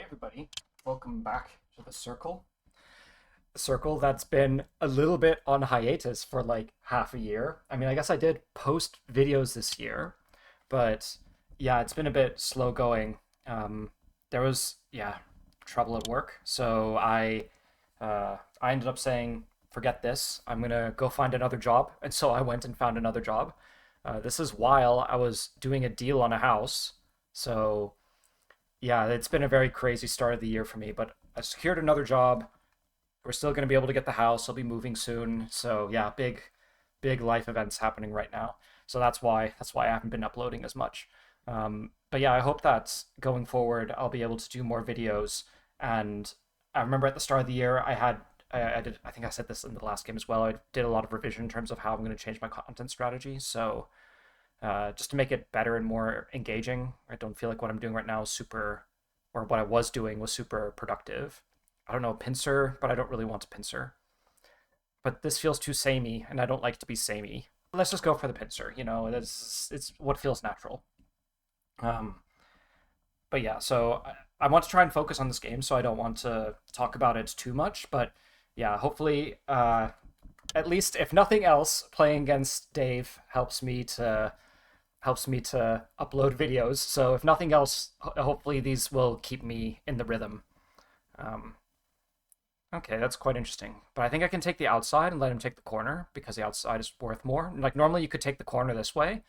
everybody, welcome back to the circle. The circle that's been a little bit on hiatus for like half a year. I mean, I guess I did post videos this year, but yeah, it's been a bit slow going. There was trouble at work, so I ended up saying, forget this. I'm gonna go find another job, and so I went and found another job. This is while I was doing a deal on a house, so yeah, it's been a very crazy start of the year for me, but I secured another job. We're still going to be able to get the house. I'll be moving soon. So, yeah, big life events happening right now. So that's why I haven't been uploading as much. But yeah, I hope that going forward I'll be able to do more videos. And I remember at the start of the year I did, I think I said this in the last game as well. I did a lot of revision in terms of how I'm going to change my content strategy. So just to make it better and more engaging. I don't feel like what I'm doing right now is super, or what I was doing was super productive. I don't know, pincer, but I don't really want a pincer. But this feels too samey, and I don't like to be samey. Let's just go for the pincer. It's what feels natural. Um, but yeah, so I want to try and focus on this game, so I don't want to talk about it too much. But yeah, hopefully, at least if nothing else, playing against Dave helps me to upload videos. So if nothing else, hopefully these will keep me in the rhythm. Um, okay, that's quite interesting. But I think I can take the outside and let him take the corner because the outside is worth more. Like normally you could take the corner this way,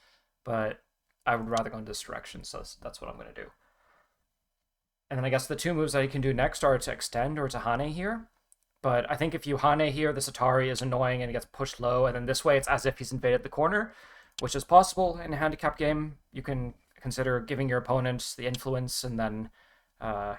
but I would rather go in this direction. So that's what I'm going to do. And then I guess the two moves that he can do next are to extend or to Hane here. But I think if you Hane here, the Satari is annoying and he gets pushed low. And then this way it's as if he's invaded the corner, which is possible in a handicap game. You can consider giving your opponent the influence and then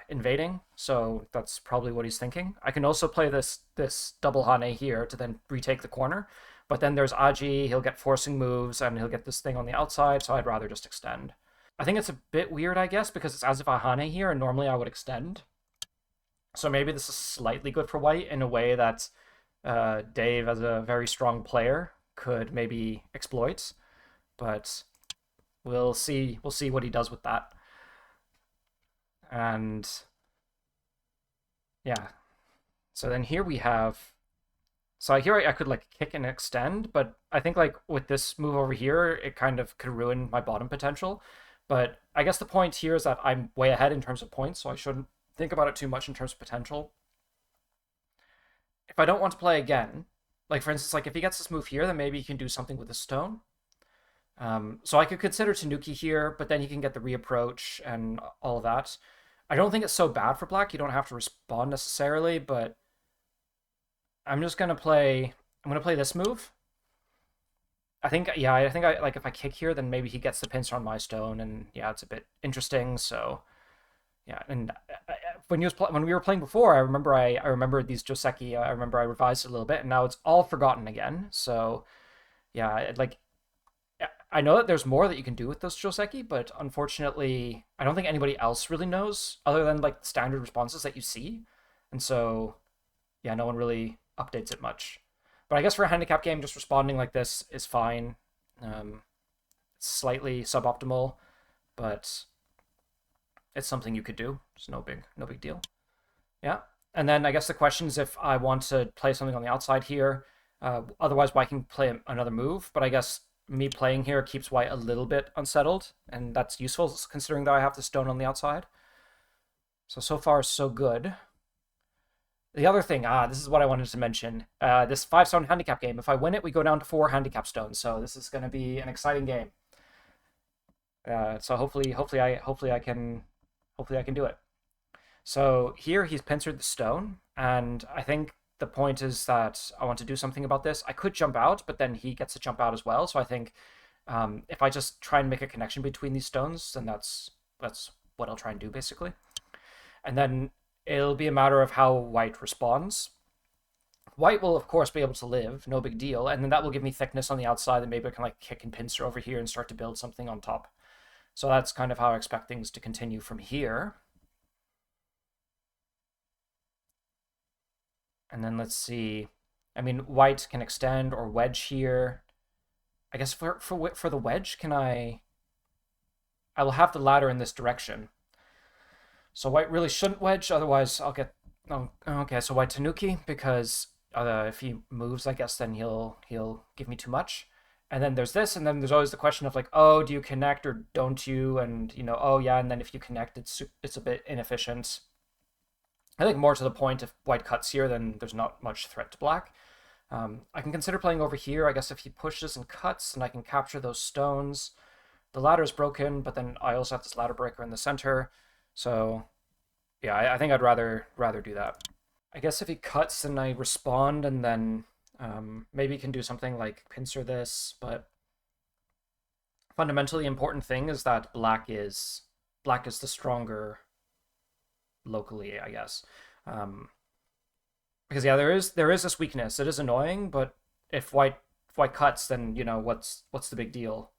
invading. So that's probably what he's thinking. I can also play this double Hane here to then retake the corner. But then there's Aji, he'll get forcing moves, and he'll get this thing on the outside, so I'd rather just extend. I think it's a bit weird, I guess, because it's as if I Hane here, and normally I would extend. So maybe this is slightly good for white in a way that Dave, as a very strong player, could maybe exploit. But we'll see. We'll see what he does with that. And yeah. So then here we have. So here I could like kick and extend, but I think like with this move over here, it kind of could ruin my bottom potential. But I guess the point here is that I'm way ahead in terms of points, so I shouldn't think about it too much in terms of potential. If I don't want to play again, like for instance, like if he gets this move here, then maybe he can do something with the stone. So I could consider Tanuki here, but then he can get the reapproach and all of that. I don't think it's so bad for black. You don't have to respond necessarily, but I'm just gonna play. I'm gonna play this move. I think, yeah, I think I like if I kick here, then maybe he gets the pincer on my stone, and yeah, it's a bit interesting. So yeah, and when we were playing before, I remember these Joseki. I remember I revised it a little bit, and now it's all forgotten again. So yeah, like I know that there's more that you can do with those Joseki, but unfortunately, I don't think anybody else really knows other than like standard responses that you see. And so, yeah, no one really updates it much. But I guess for a handicap game, just responding like this is fine. Um, it's slightly suboptimal, but it's something you could do. It's no big deal. Yeah. And then I guess the question is if I want to play something on the outside here. Otherwise, White can play another move, but I guess me playing here keeps White a little bit unsettled, and that's useful considering that I have the stone on the outside. So far, so good. The other thing, this is what I wanted to mention. This 5-stone handicap game. If I win it, we go down to 4 handicap stones. So this is going to be an exciting game. So hopefully I can do it. So here he's pincered the stone, and I think the point is that I want to do something about this. I could jump out, but then he gets to jump out as well. So I think if I just try and make a connection between these stones, then that's what I'll try and do basically. And then it'll be a matter of how White responds. White will of course be able to live, no big deal, and then that will give me thickness on the outside, and maybe I can like kick and pincer over here and start to build something on top. So that's kind of how I expect things to continue from here. And then let's see. I mean, White can extend or wedge here. I guess for the wedge, can I will have the ladder in this direction. So white really shouldn't wedge, otherwise I'll get. Oh, okay. So white Tanuki because if he moves, I guess then he'll give me too much. And then there's this, and then there's always the question of like, oh, do you connect or don't you? And oh yeah, and then if you connect, it's a bit inefficient. I think more to the point, if white cuts here, then there's not much threat to black. I can consider playing over here. I guess if he pushes and cuts, and I can capture those stones. The ladder is broken, but then I also have this ladder breaker in the center. So yeah, I think I'd rather do that. I guess if he cuts and I respond, and then maybe he can do something like pincer this. But fundamentally important thing is that black is the stronger locally, I guess. Um, because yeah, there is this weakness. It is annoying, but if white cuts, then what's the big deal?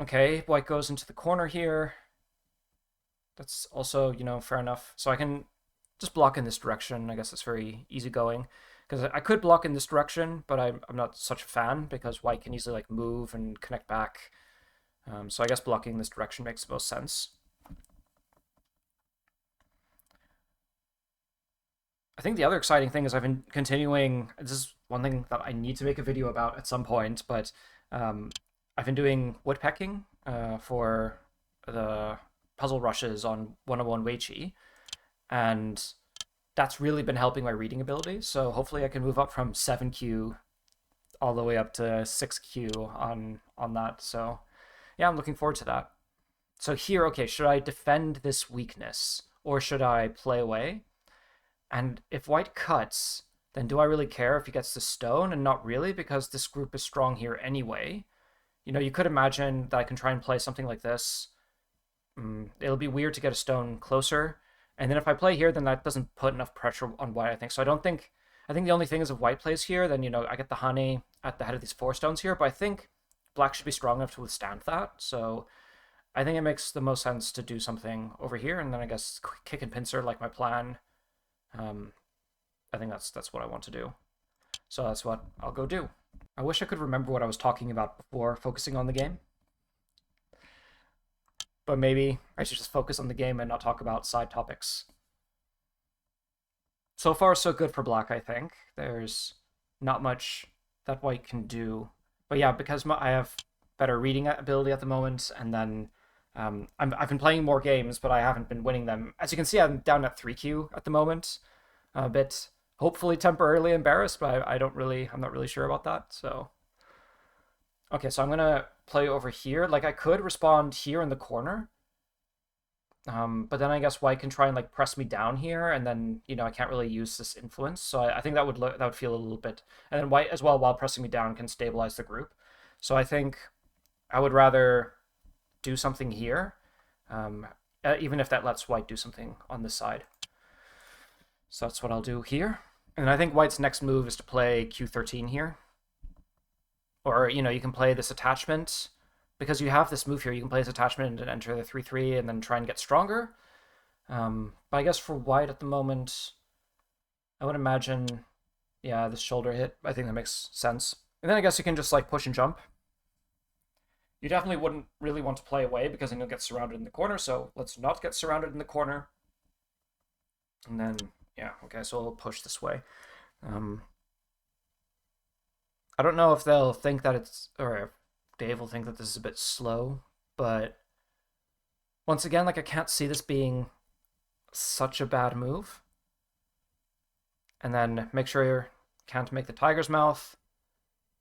Okay, white goes into the corner here. That's also, fair enough. So I can just block in this direction. I guess it's very easygoing. Because I could block in this direction, but I'm not such a fan because white can easily like move and connect back. So I guess blocking this direction makes the most sense. I think the other exciting thing is I've been continuing. This is one thing that I need to make a video about at some point, but um, I've been doing woodpecking for the puzzle rushes on 101 Weiqi, and that's really been helping my reading ability. So hopefully I can move up from 7Q all the way up to 6Q on that. So yeah, I'm looking forward to that. So here, okay, should I defend this weakness or should I play away? And if white cuts, then do I really care if he gets the stone? And not really, because this group is strong here anyway. You could imagine that I can try and play something like this. It'll be weird to get a stone closer. And then if I play here, then that doesn't put enough pressure on white, I think. So I think the only thing is if white plays here, then, I get the honey at the head of these 4 stones here. But I think black should be strong enough to withstand that. So I think it makes the most sense to do something over here. And then I guess kick and pincer like my plan. Um, I think that's what I want to do. So that's what I'll go do. I wish I could remember what I was talking about before focusing on the game. But maybe I should just focus on the game and not talk about side topics. So far, so good for black, I think. There's not much that white can do. But yeah, because I have better reading ability at the moment, and then I've been playing more games, but I haven't been winning them. As you can see, I'm down at 3Q at the moment. A bit, hopefully temporarily embarrassed, but I'm not really sure about that. So, okay, so I'm gonna play over here. Like I could respond here in the corner, but then I guess white can try and like press me down here, and then I can't really use this influence. So I think that would feel a little bit, and then white as well while pressing me down can stabilize the group. So I think I would rather do something here, even if that lets white do something on this side. So that's what I'll do here. And I think white's next move is to play Q13 here. Or, you can play this attachment. Because you have this move here, you can play this attachment and enter the 3-3 and then try and get stronger. But I guess for white at the moment, I would imagine, yeah, this shoulder hit. I think that makes sense. And then I guess you can just like push and jump. You definitely wouldn't really want to play away because then you'll get surrounded in the corner. So let's not get surrounded in the corner. And then, yeah, okay, so we'll push this way. I don't know if they'll think that or if Dave will think that this is a bit slow, but once again, like I can't see this being such a bad move. And then make sure you can't make the tiger's mouth.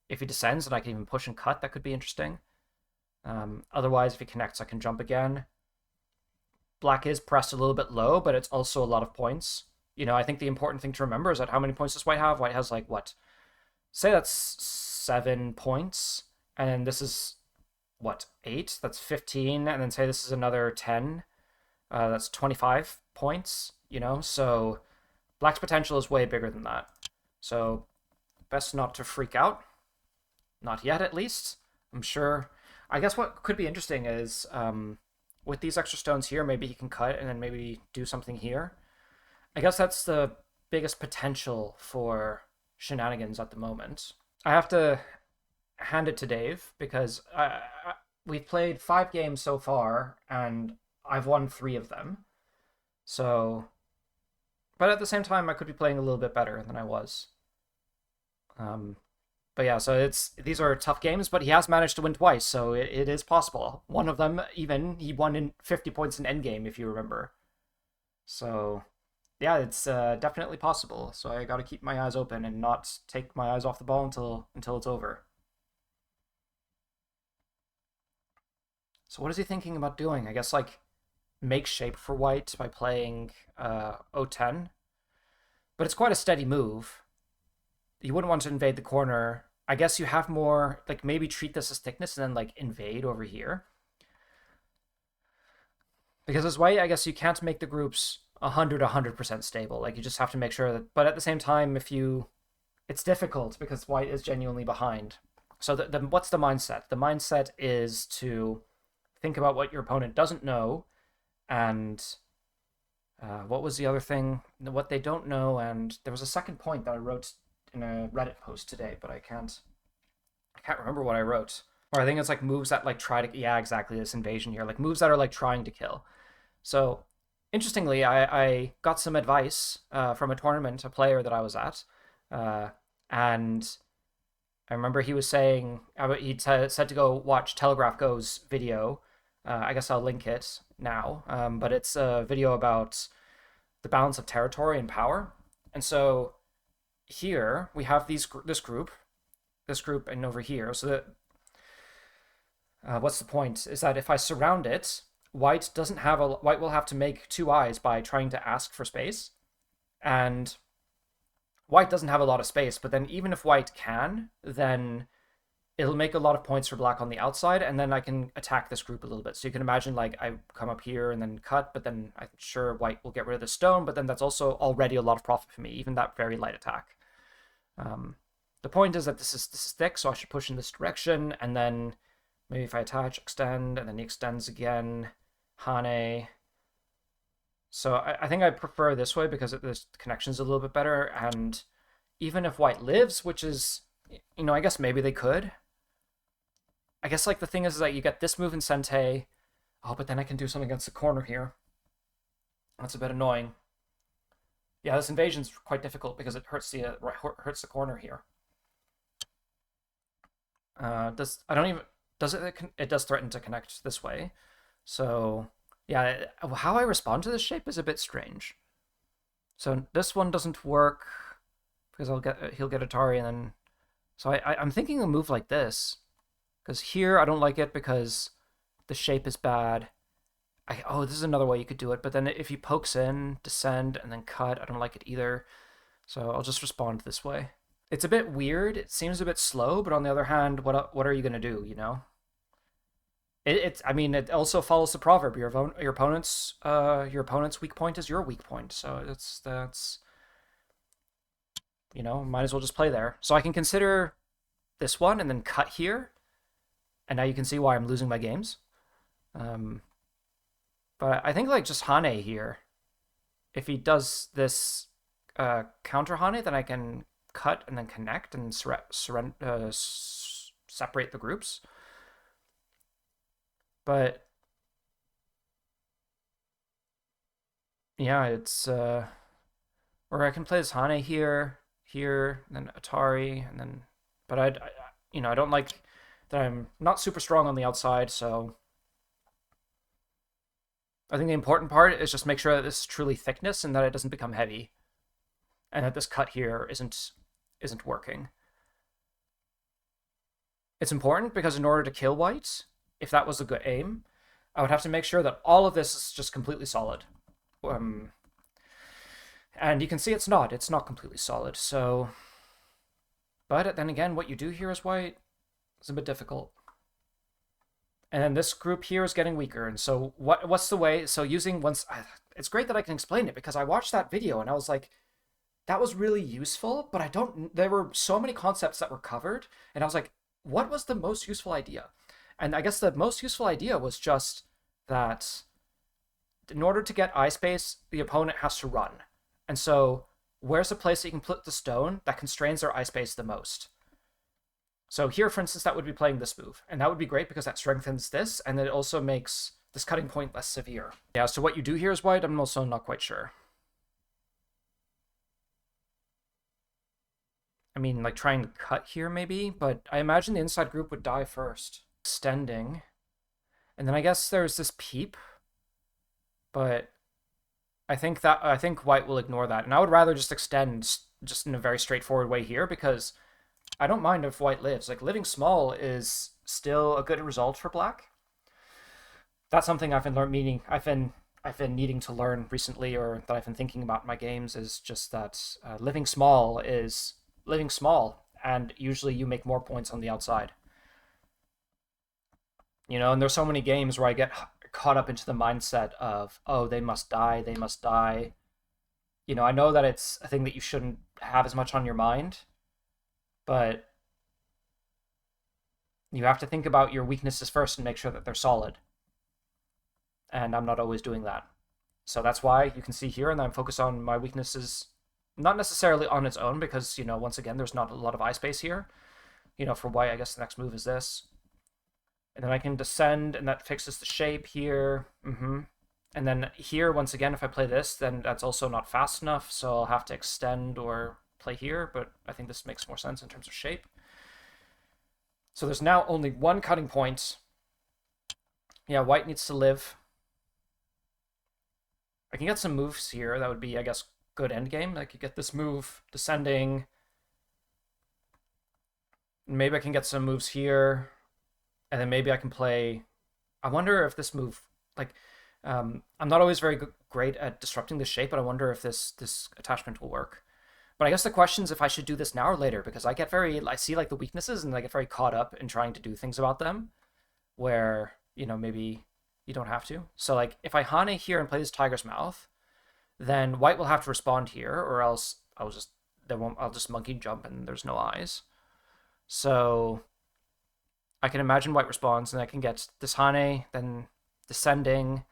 If he descends, then I can even push and cut. That could be interesting. Otherwise, if he connects, I can jump again. Black is pressed a little bit low, but it's also a lot of points. I think the important thing to remember is that how many points does white have? White has like what? Say that's 7 points, and this is what, 8? That's 15, and then say this is another 10. That's 25 points. So black's potential is way bigger than that. So best not to freak out. Not yet, at least. I'm sure. I guess what could be interesting is with these extra stones here, maybe he can cut and then maybe do something here. I guess that's the biggest potential for shenanigans at the moment. I have to hand it to Dave because we've played 5 games so far, and I've won 3 of them. So, but at the same time, I could be playing a little bit better than I was. Um, but yeah, so these are tough games, but he has managed to win twice, so it is possible. One of them, even, he won in 50 points in endgame, if you remember. So, yeah, it's definitely possible. So I got to keep my eyes open and not take my eyes off the ball until it's over. So what is he thinking about doing? I guess like make shape for white by playing O10, but it's quite a steady move. You wouldn't want to invade the corner. I guess you have more like maybe treat this as thickness and then like invade over here. Because as white, I guess you can't make the groups 100% stable. Like you just have to make sure that. But at the same time, if you, it's difficult because white is genuinely behind. So what's the mindset? The mindset is to think about what your opponent doesn't know, and what was the other thing? What they don't know, and there was a second point that I wrote in a Reddit post today, but I can't remember what I wrote. Or I think it's like moves that like try to, yeah, exactly, this invasion here, like moves that are like trying to kill. So interestingly, I got some advice from a tournament, a player that I was at, uh, and I remember he was saying said to go watch Telegraph Go's video. I guess I'll link it now, but it's a video about the balance of territory and power. And so here we have this group, and over here. So that what's the point? Is that if I surround it, white will have to make 2 eyes by trying to ask for space, and white doesn't have a lot of space. But then even if white can, then it'll make a lot of points for black on the outside, and then I can attack this group a little bit. So you can imagine like I come up here and then cut, but then I'm sure white will get rid of the stone, but then that's also already a lot of profit for me, even that very light attack. Um, the point is that this is thick, so I should push in this direction, and then maybe if I attach, extend, and then he extends again, Hane. So I think I prefer this way because the connection's a little bit better, and even if white lives, which is, I guess maybe they could. I guess like the thing is that you get this move in Sente. Oh, but then I can do something against the corner here. That's a bit annoying. Yeah, this invasion's quite difficult because it hurts the corner here. Does I don't even does it does threaten to connect this way. So yeah, how I respond to this shape is a bit strange. So this one doesn't work because he'll get Atari, and then so I'm thinking a move like this, because here I don't like it because the shape is bad. Oh, this is another way you could do it, but then if he pokes in, descend, and then cut, I don't like it either. So I'll just respond this way. It's a bit weird. It seems a bit slow, but on the other hand, what are you gonna do? I mean, it also follows the proverb: your opponent's weak point is your weak point. So that's might as well just play there. So I can consider this one and then cut here, and now you can see why I'm losing my games. But I think like just Hane here, if he does this counter Hane, then I can cut and then connect and separate the groups. But yeah, it's or I can play this Hane here, and then Atari, and then. But I don't like that. I'm not super strong on the outside, so I think the important part is just make sure that this is truly thickness and that it doesn't become heavy, and that this cut here isn't working. It's important because in order to kill white, if that was a good aim, I would have to make sure that all of this is just completely solid. And you can see it's not completely solid. So, but then again, what you do here is white is a bit difficult. And then this group here is getting weaker. And so what's the way? So it's great that I can explain it because I watched that video and I was like, that was really useful, but there were so many concepts that were covered. And I was like, what was the most useful idea? And I guess the most useful idea was just that in order to get eye space, the opponent has to run. And so where's a place that you can put the stone that constrains their eye space the most? So here, for instance, that would be playing this move. And that would be great because that strengthens this, and it also makes this cutting point less severe. Yeah, so what you do here is white, I'm also not quite sure. I mean, like trying to cut here maybe, but I imagine the inside group would die first. Extending. And then I guess there's this peep, but I think white will ignore that. And I would rather just extend just in a very straightforward way here because I don't mind if white lives. Like living small is still a good result for black. That's something I've been needing to learn recently, or that I've been thinking about in my games, is just that living small is living small, and usually you make more points on the outside. You know, and there's so many games where I get caught up into the mindset of, oh, they must die, they must die. You know, I know that it's a thing that you shouldn't have as much on your mind, but you have to think about your weaknesses first and make sure that they're solid. And I'm not always doing that. So that's why you can see here, and I'm focused on my weaknesses, not necessarily on its own, because, you know, once again, there's not a lot of eye space here. You know, for white, I guess the next move is this. And then I can descend, and that fixes the shape here. And then here, once again, if I play this, then that's also not fast enough, so I'll have to extend or play here, but I think this makes more sense in terms of shape. So there's now only one cutting point. Yeah, white needs to live. I can get some moves here. That would be, I guess, good endgame. I could get this move descending. Maybe I can get some moves here. And then maybe I can play... I wonder if this move... Like, I'm not always very great at disrupting the shape, but I wonder if this attachment will work. But I guess the question is if I should do this now or later, because I see like the weaknesses and I get very caught up in trying to do things about them where, you know, maybe you don't have to. So like if I Hane here and play this tiger's mouth, then white will have to respond here, or else I'll just monkey jump and there's no eyes. So I can imagine white responds, and I can get this Hane, then descending,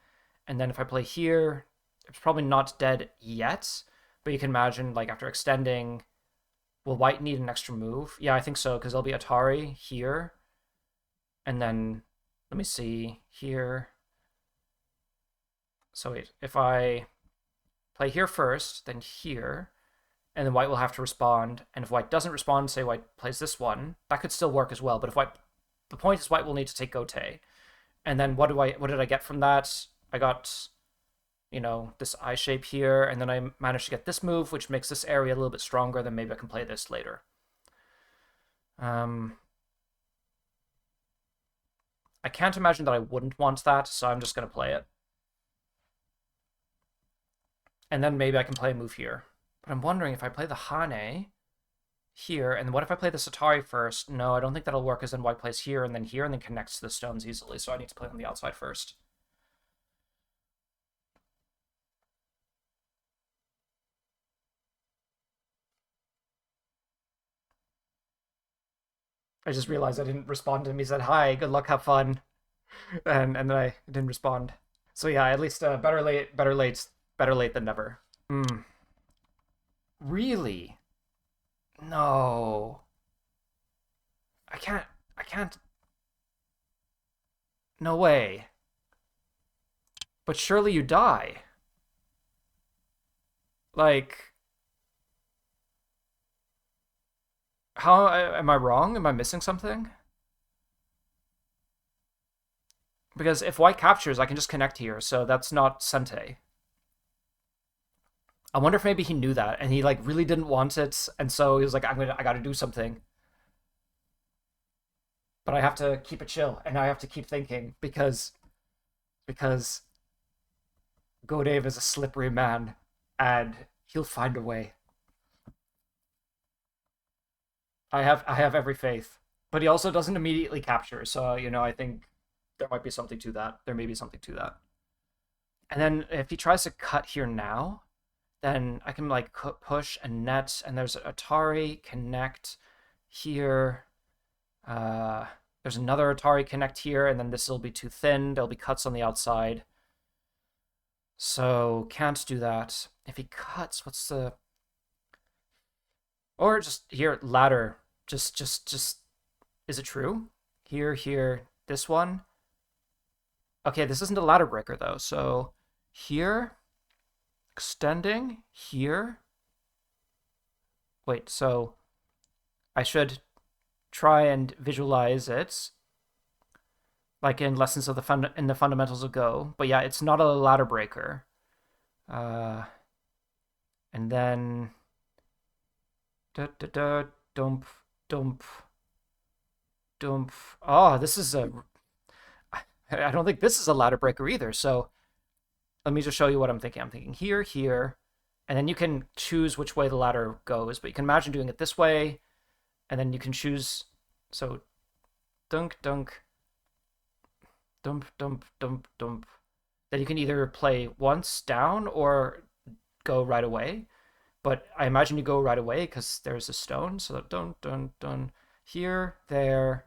and then if I play here, it's probably not dead yet, but you can imagine, like, after extending, will white need an extra move? Yeah, I think so, because there'll be Atari here, and then, let me see, here. So wait, if I play here first, then here, and then white will have to respond, and if white doesn't respond, say white plays this one, that could still work as well, but if white... The point is white will need to take Gote. And then what did I get from that? I got, you know, this eye shape here, and then I managed to get this move, which makes this area a little bit stronger, then maybe I can play this later. I can't imagine that I wouldn't want that, so I'm just going to play it. And then maybe I can play a move here. But I'm wondering if I play the Hane here, and what if I play the Atari first? No, I don't think that'll work, because then white plays here, and then connects to the stones easily, so I need to play on the outside first. I just realized I didn't respond to him. He said, hi, good luck, have fun. And then I didn't respond. So yeah, at least better late than never. Really? No. I can't. No way. But surely you die. Like, how am I wrong? Am I missing something? Because if white captures, I can just connect here, so that's not Sente. I wonder if maybe he knew that and he like really didn't want it, and so he was like, I gotta do something. But I have to keep it chill and I have to keep thinking because GoDave is a slippery man and he'll find a way. I have every faith. But he also doesn't immediately capture, so you know, I think there might be something to that. There may be something to that. And then if he tries to cut here now, then I can like push and net, and there's Atari connect here. There's another Atari connect here, and then this will be too thin. There'll be cuts on the outside. So can't do that. If he cuts, what's the... Or just here, ladder. Just, is it true? Here, this one. Okay, this isn't a ladder breaker though. So here, extending, here. Wait, so I should try and visualize it like in lessons of in the fundamentals of Go. But yeah, it's not a ladder breaker. Uh, and then da da da dump dump dump. Oh, this is a. I don't think this is a ladder breaker either. So let me just show you what I'm thinking. I'm thinking here, here, and then you can choose which way the ladder goes. But you can imagine doing it this way, and then you can choose. So dunk dunk dump dump dump dump. Then you can either play once down or go right away. But I imagine you go right away because there's a stone. So dun dun dun here, there,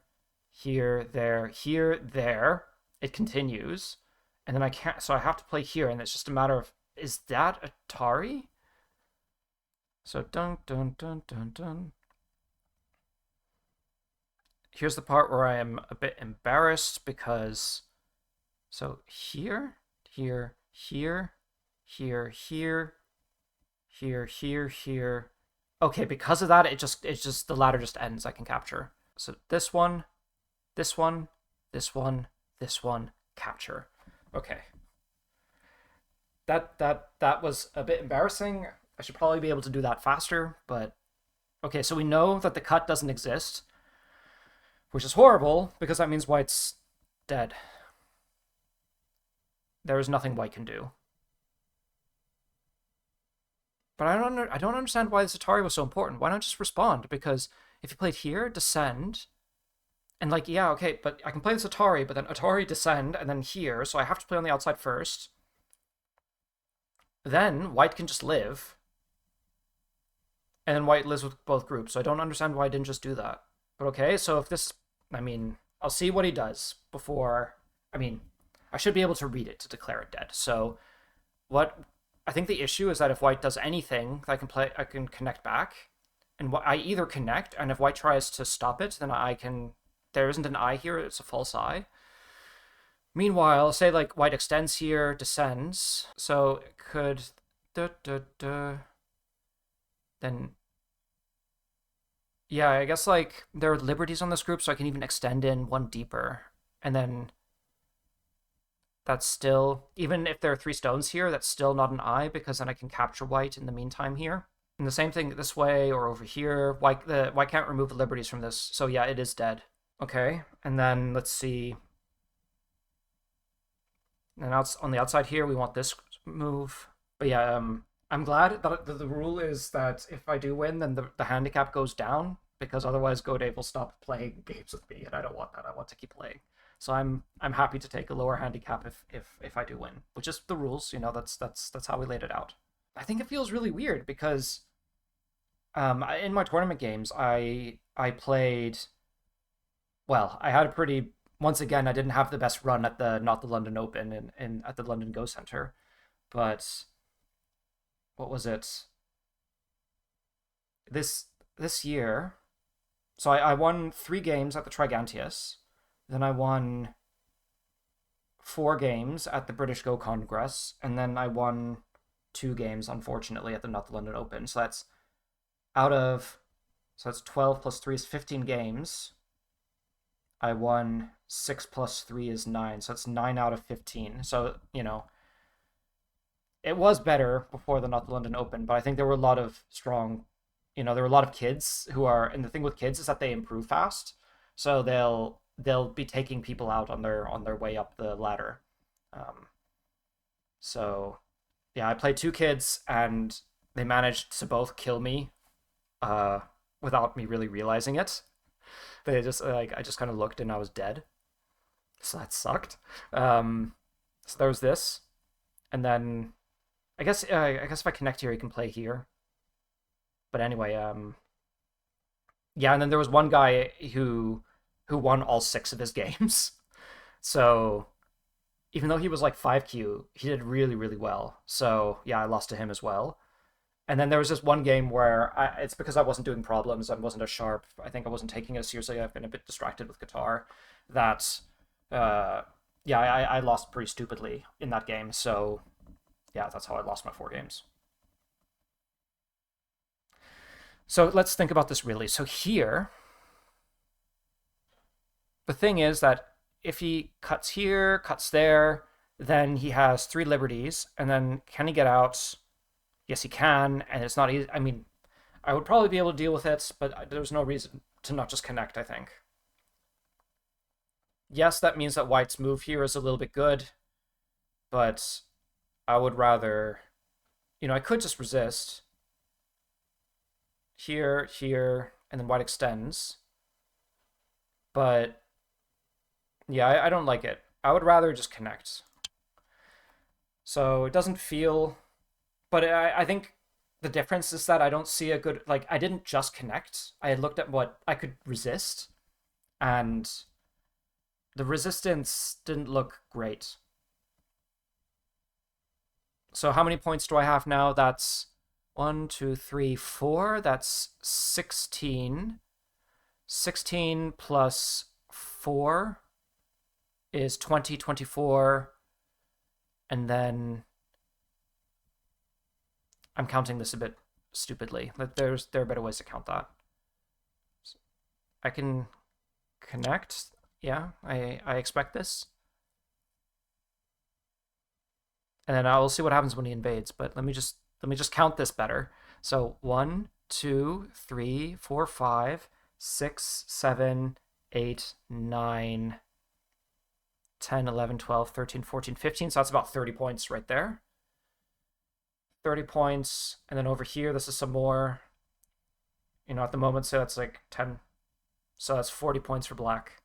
here, there, here, there. It continues, and then I can't. So I have to play here, and it's just a matter of is that Atari? So dun dun dun dun dun. Here's the part where I am a bit embarrassed because so here, here, here, here, here, here, here, here. Okay, because of that, it's just the ladder just ends. I can capture. So this one, this one, this one, this one, capture. Okay. That was a bit embarrassing. I should probably be able to do that faster, but okay, so we know that the cut doesn't exist, which is horrible because that means white's dead. There is nothing white can do. But I don't understand why this Atari was so important. Why not just respond? Because if you played here, descend, and like yeah, okay, but I can play this Atari, but then Atari descend, and then here, so I have to play on the outside first. Then white can just live, and then white lives with both groups. So I don't understand why I didn't just do that. But okay, so if this, I mean, I'll see what he does before. I mean, I should be able to read it to declare it dead. So what I think the issue is that if white does anything, I can connect back, and I either connect, and if white tries to stop it, then I can. There isn't an I here; it's a false I. Meanwhile, say like white extends here, descends, so it could, then yeah, I guess like there are liberties on this group, so I can even extend in one deeper, and then that's still, even if there are three stones here, that's still not an I because then I can capture white in the meantime here. And the same thing this way or over here. White can't remove the liberties from this, so yeah, it is dead. Okay, and then let's see. And on the outside here, we want this move. But yeah, I'm glad that the rule is that if I do win, then the handicap goes down because otherwise GoDave will stop playing games with me, and I don't want that. I want to keep playing. So I'm happy to take a lower handicap if I do win, which is the rules. You know, that's how we laid it out. I think it feels really weird because in my tournament games I played well. I had a pretty once again I didn't have the best run at the not the London Open and at the London Go Center, but what was it this year? So I won 3 games at the Trigantius. Then I won 4 games at the British Go Congress, and then I won 2 games, unfortunately, at the Not the London Open. So that's out of so that's 12 plus 3 is 15 games. I won 6 plus 3 is 9, so that's 9 out of 15. So it was better before the Not the London Open, but I think there were a lot of strong, there were a lot of kids who are, and the thing with kids is that they improve fast, so they'll be taking people out on their way up the ladder. Um, so yeah, I played 2 kids and they managed to both kill me uh, without me really realizing it. They just like I just kind of looked and I was dead, so that sucked. So there was this, and then I guess if I connect here, you can play here. But anyway, yeah, and then there was one guy who won all 6 of his games. So even though he was like 5Q, he did really, really well. So yeah, I lost to him as well. And then there was this one game where it's because I wasn't doing problems, I wasn't as sharp. I think I wasn't taking it as seriously. I've been a bit distracted with guitar. That uh, Yeah, I lost pretty stupidly in that game. So yeah, that's how I lost my 4 games. So let's think about this really. So here, the thing is that if he cuts here, cuts there, then he has 3 liberties. And then can he get out? Yes, he can. And it's not easy. I mean, I would probably be able to deal with it, but there's no reason to not just connect, I think. Yes, that means that white's move here is a little bit good, but I would rather, I could just resist here, here, and then white extends. But yeah, I don't like it. I would rather just connect. So it doesn't feel, but I think the difference is that I don't see a good, like, I didn't just connect. I had looked at what I could resist, and the resistance didn't look great. So how many points do I have now? That's 1, 2, 3, 4. That's 16. 16 plus 4 is 20, 24. And then I'm counting this a bit stupidly. There are better ways to count that. I can connect. Yeah, I expect this. And then I'll see what happens when he invades. But let me just count this better. So 1, 2, 3, 4, 5, 6, 7, 8, 9, 10, 11, 12, 13, 14, 15. So that's about 30 points right there. 30 points. And then over here, this is some more. At the moment, so that's like 10. So that's 40 points for black.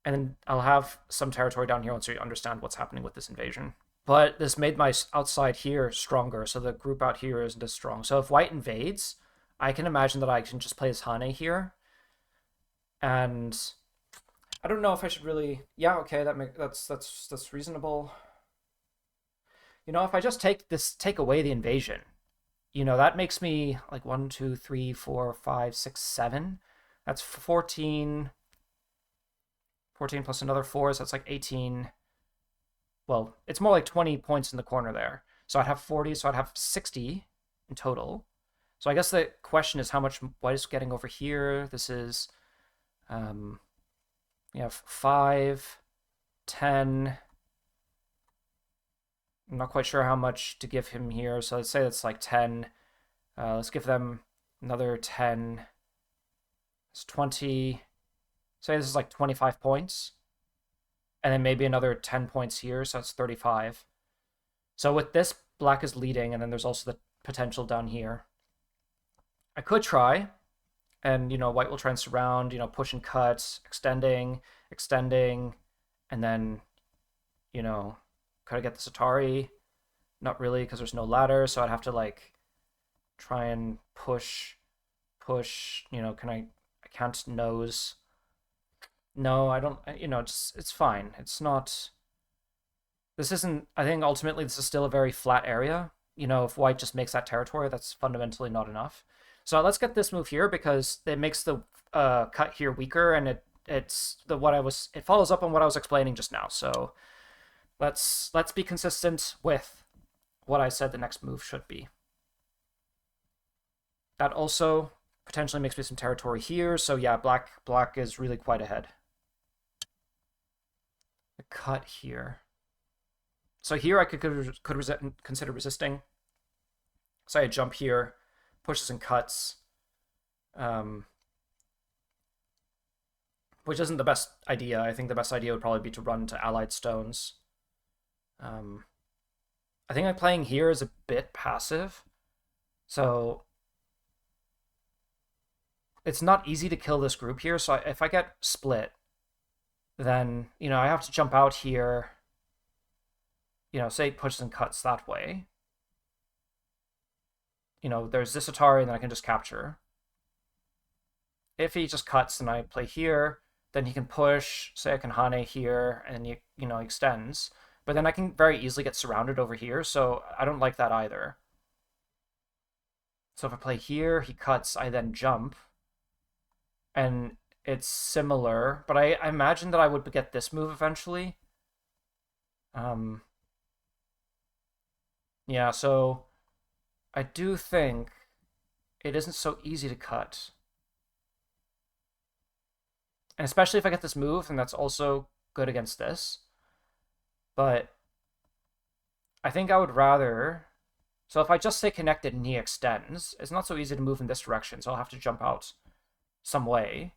And then I'll have some territory down here once we understand what's happening with this invasion. But this made my outside here stronger, so the group out here isn't as strong. So if white invades, I can imagine that I can just play as Hane here. And I don't know if I should really. Yeah, okay, that's reasonable. If I just take away the invasion, that makes me like 1, 2, 3, 4, 5, 6, 7. That's 14. 14 plus another 4, so that's like 18. Well, it's more like 20 points in the corner there. So I'd have 40, so I'd have 60 in total. So I guess the question is how much white is getting over here. This is, you have 5, 10. I'm not quite sure how much to give him here. So let's say it's like 10. Let's give them another 10. It's 20. Say this is like 25 points. And then maybe another 10 points here, so that's 35. So with this, black is leading, and then there's also the potential down here. I could try, and white will try and surround, push and cut, extending, extending, and then, could I get this Atari? Not really, because there's no ladder, so I'd have to like try and push, push. I can't nose. No, I don't. It's fine. It's not. This isn't. I think ultimately this is still a very flat area. If white just makes that territory, that's fundamentally not enough. So let's get this move here because it makes the cut here weaker, and it follows up on what I was explaining just now. So let's be consistent with what I said the next move should be. That also potentially makes me some territory here. So yeah, black is really quite ahead. The cut here. So here I could consider resisting. So I jump here, pushes and cuts, which isn't the best idea. I think the best idea would probably be to run to allied stones. I think I'm playing here is a bit passive. So it's not easy to kill this group here. So if I get split, then, I have to jump out here, say it pushes and cuts that way. There's this Atari, and then I can just capture. If he just cuts and I play here, then he can push, say I can Hane here, and he, extends. But then I can very easily get surrounded over here, so I don't like that either. So if I play here, he cuts, I then jump. And it's similar, but I imagine that I would get this move eventually. Um, yeah, so I do think it isn't so easy to cut. And especially if I get this move, and that's also good against this. But I think I would rather... So if I just stay connected and he extends, it's not so easy to move in this direction, so I'll have to jump out some way.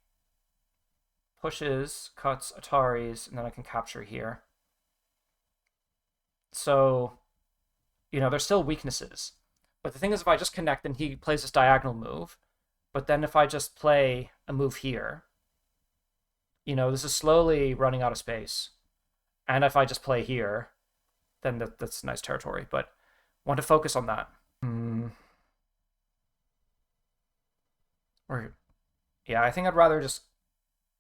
Pushes, cuts, Ataris, and then I can capture here. So, there's still weaknesses. But the thing is, if I just connect, then he plays this diagonal move. But then if I just play a move here, this is slowly running out of space. And if I just play here, then that's nice territory. But want to focus on that. Or, yeah, I think I'd rather just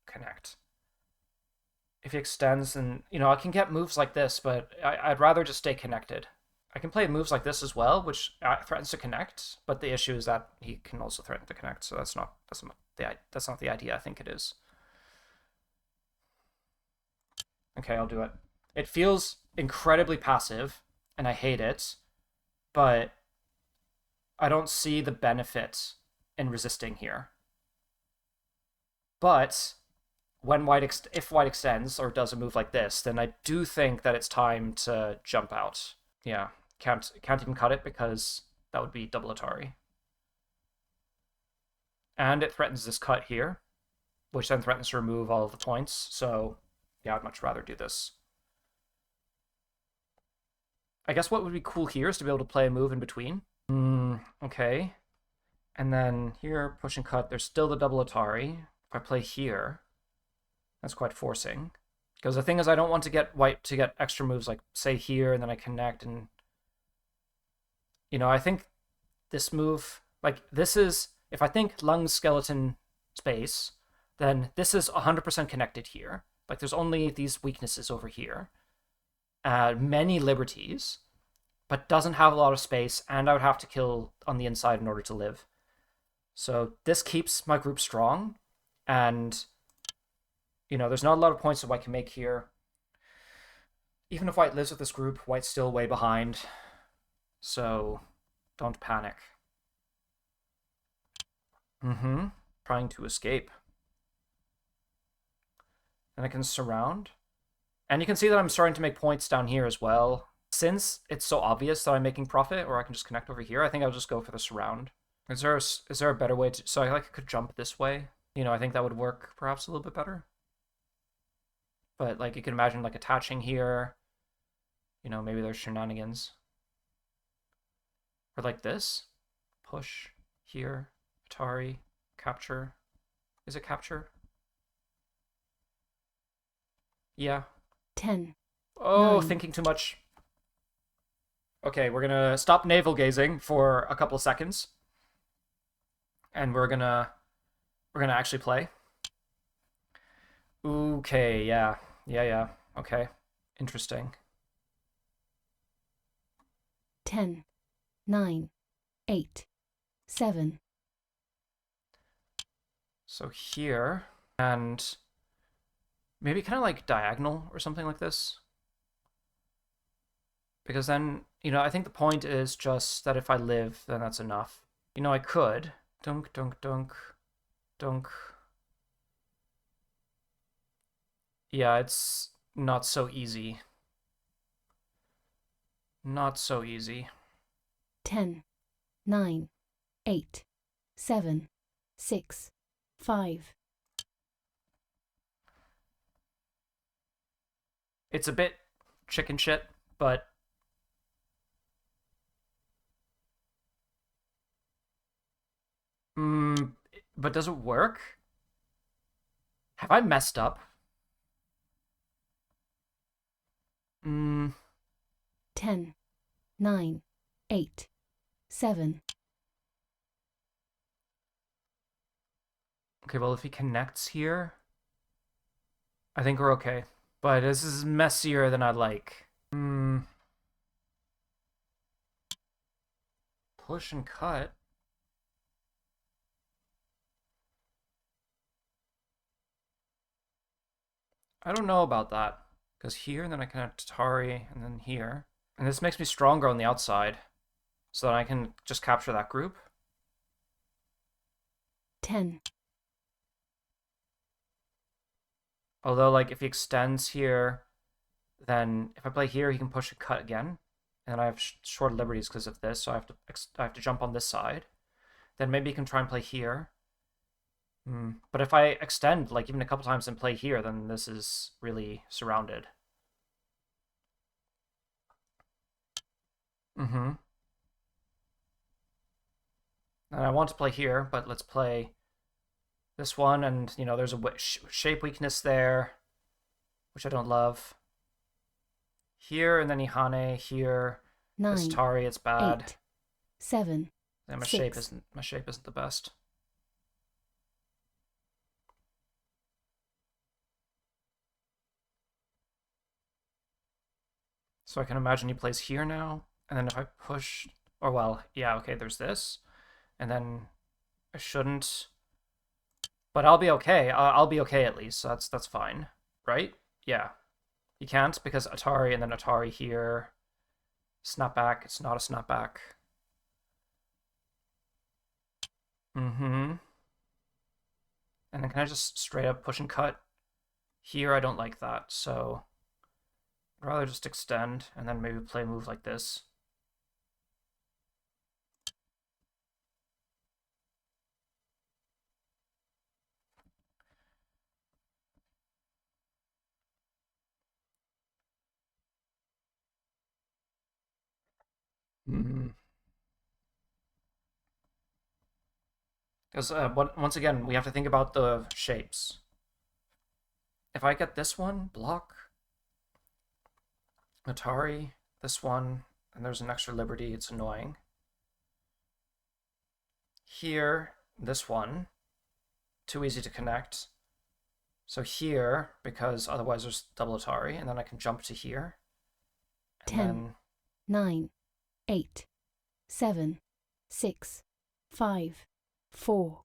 connect. If he extends, then, I can get moves like this, but I'd rather just stay connected. I can play moves like this as well, which threatens to connect, but the issue is that he can also threaten to connect, so that's not the idea I think it is. Okay, I'll do it. It feels incredibly passive, and I hate it, but I don't see the benefit in resisting here. But if white extends or does a move like this, then I do think that it's time to jump out. Yeah, can't even cut it because that would be double Atari. And it threatens this cut here, which then threatens to remove all of the points. So yeah, I'd much rather do this. I guess what would be cool here is to be able to play a move in between. Okay. And then here, push and cut, there's still the double Atari. If I play here, that's quite forcing. Because the thing is, I don't want to get white to get extra moves like, say, here, and then I connect, and... I think this move... Like, this is... If I think lung, skeleton, space, then this is 100% connected here. Like, there's only these weaknesses over here. Many liberties, but doesn't have a lot of space, and I would have to kill on the inside in order to live. So this keeps my group strong, and... there's not a lot of points that white can make here. Even if white lives with this group, white's still way behind. So, don't panic. Trying to escape. And I can surround. And you can see that I'm starting to make points down here as well. Since it's so obvious that I'm making profit, or I can just connect over here, I think I'll just go for the surround. Is there a better way to... So I could jump this way. I think that would work perhaps a little bit better. But, you can imagine, attaching here. Maybe there's shenanigans. Or like this. Push here. Atari. Capture. Is it capture? Yeah. 10. Oh, 9. Thinking too much. Okay, we're gonna stop navel gazing for a couple of seconds. And we're gonna actually play. Okay, yeah. Yeah. Okay. Interesting. 10. 9. 8. 7. So here, and maybe kind of like diagonal or something like this. Because then, I think the point is just that if I live, then that's enough. I could. Dunk, dunk, dunk, dunk. Yeah, it's not so easy. Not so easy. 10. 9. 8. 7. 6. 5. It's a bit chicken shit, but... but does it work? Have I messed up? 10. 9. 8. 7. Okay, well, if he connects here, I think we're okay. But this is messier than I'd like. Push and cut. I don't know about that. Goes here, and then I can have Tatari, and then here. And this makes me stronger on the outside, so that I can just capture that group. 10. Although, like, if he extends here, then if I play here, he can push a cut again. And I have short liberties because of this, so I have to jump on this side. Then maybe he can try and play here. But if I extend, like, even a couple times and play here, then this is really surrounded. And I want to play here, but let's play this one, and, you know, there's a shape weakness there, which I don't love. Here, and then Ihane, here. 9. This Tari, it's bad. 8. 7. And my 6. shape isn't the best. So I can imagine he plays here now, and then if I push, or well, yeah, okay, there's this, and then I shouldn't, but I'll be okay. I'll be okay at least, so that's fine, right? Yeah, he can't because Atari and then Atari here, snapback. It's not a snapback. And then can I just straight up push and cut? Here I don't like that, so I'd rather just extend and then maybe play a move like this. Because once again, we have to think about the shapes. If I get this one, block, Atari, this one, and there's an extra liberty, it's annoying. Here, this one, too easy to connect. So here, because otherwise there's double Atari, and then I can jump to here. 10. Then 9. 8. 7. 6. 5. 4.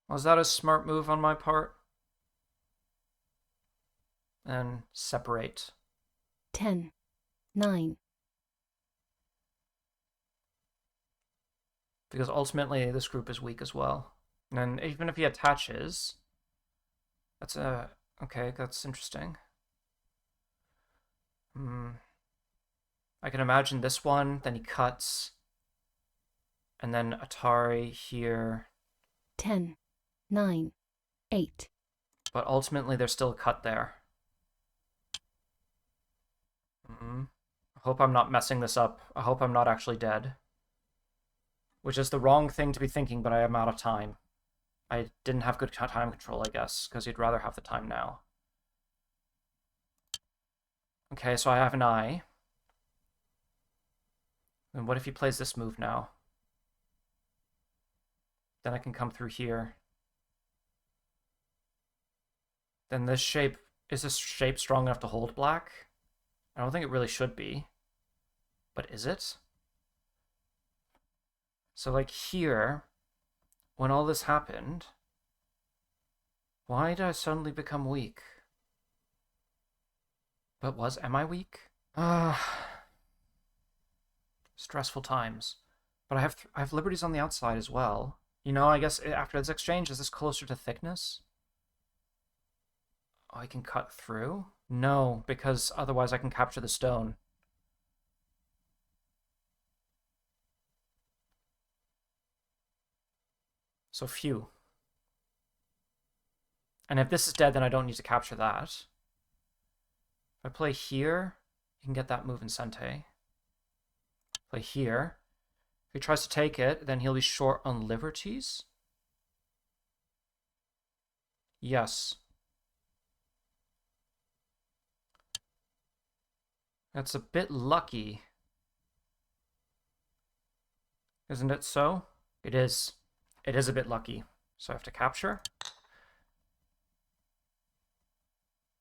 Was that a smart move on my part? And separate. 10. 9. Because ultimately this group is weak as well. And even if he attaches, that's okay, that's interesting. I can imagine this one, then he cuts, and then Atari here. 10. 9. 8. But ultimately there's still a cut there. I hope I'm not messing this up. I hope I'm not actually dead. Which is the wrong thing to be thinking, but I am out of time. I didn't have good time control, I guess, because you'd rather have the time now. Okay, so I have an eye. And what if he plays this move now? Then I can come through here. Then this shape, is this shape strong enough to hold black? I don't think it really should be. But is it? So like here, when all this happened, why did I suddenly become weak? But am I weak? Stressful times. But I have liberties on the outside as well. You know, I guess after this exchange, is this closer to thickness? Oh, I can cut through? No, because otherwise I can capture the stone. So phew. And if this is dead, then I don't need to capture that. If I play here, you can get that move in Sente. Play here. If he tries to take it, then he'll be short on liberties. Yes. That's a bit lucky. Isn't it so? It is. It is a bit lucky. So I have to capture.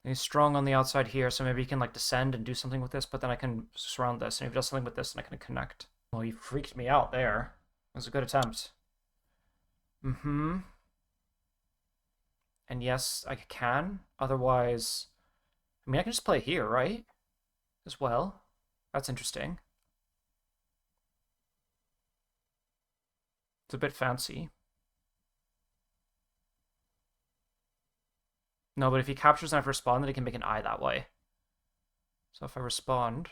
He's strong on the outside here, so maybe he can like descend and do something with this, but then I can surround this, and if he does something with this, then I can connect. Well, he freaked me out there. It was a good attempt. Mm-hmm. And yes, I can. Otherwise, I mean, I can just play here, right? As well. That's interesting. It's a bit fancy. No, but if he captures and I have to respond, then he can make an eye that way. So if I respond,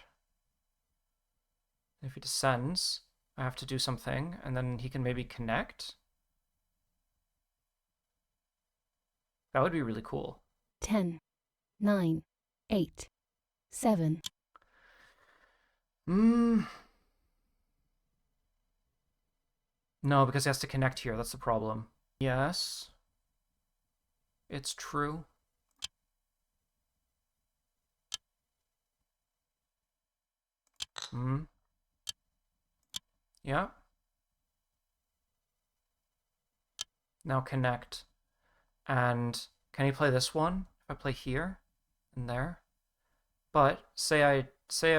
if he descends, I have to do something, and then he can maybe connect. That would be really cool. 10, 9, 8, 7. Hmm. No, because he has to connect here. That's the problem. Yes. It's true. Hmm. Yeah. Now connect. And can he play this one? If I play here and there. But say I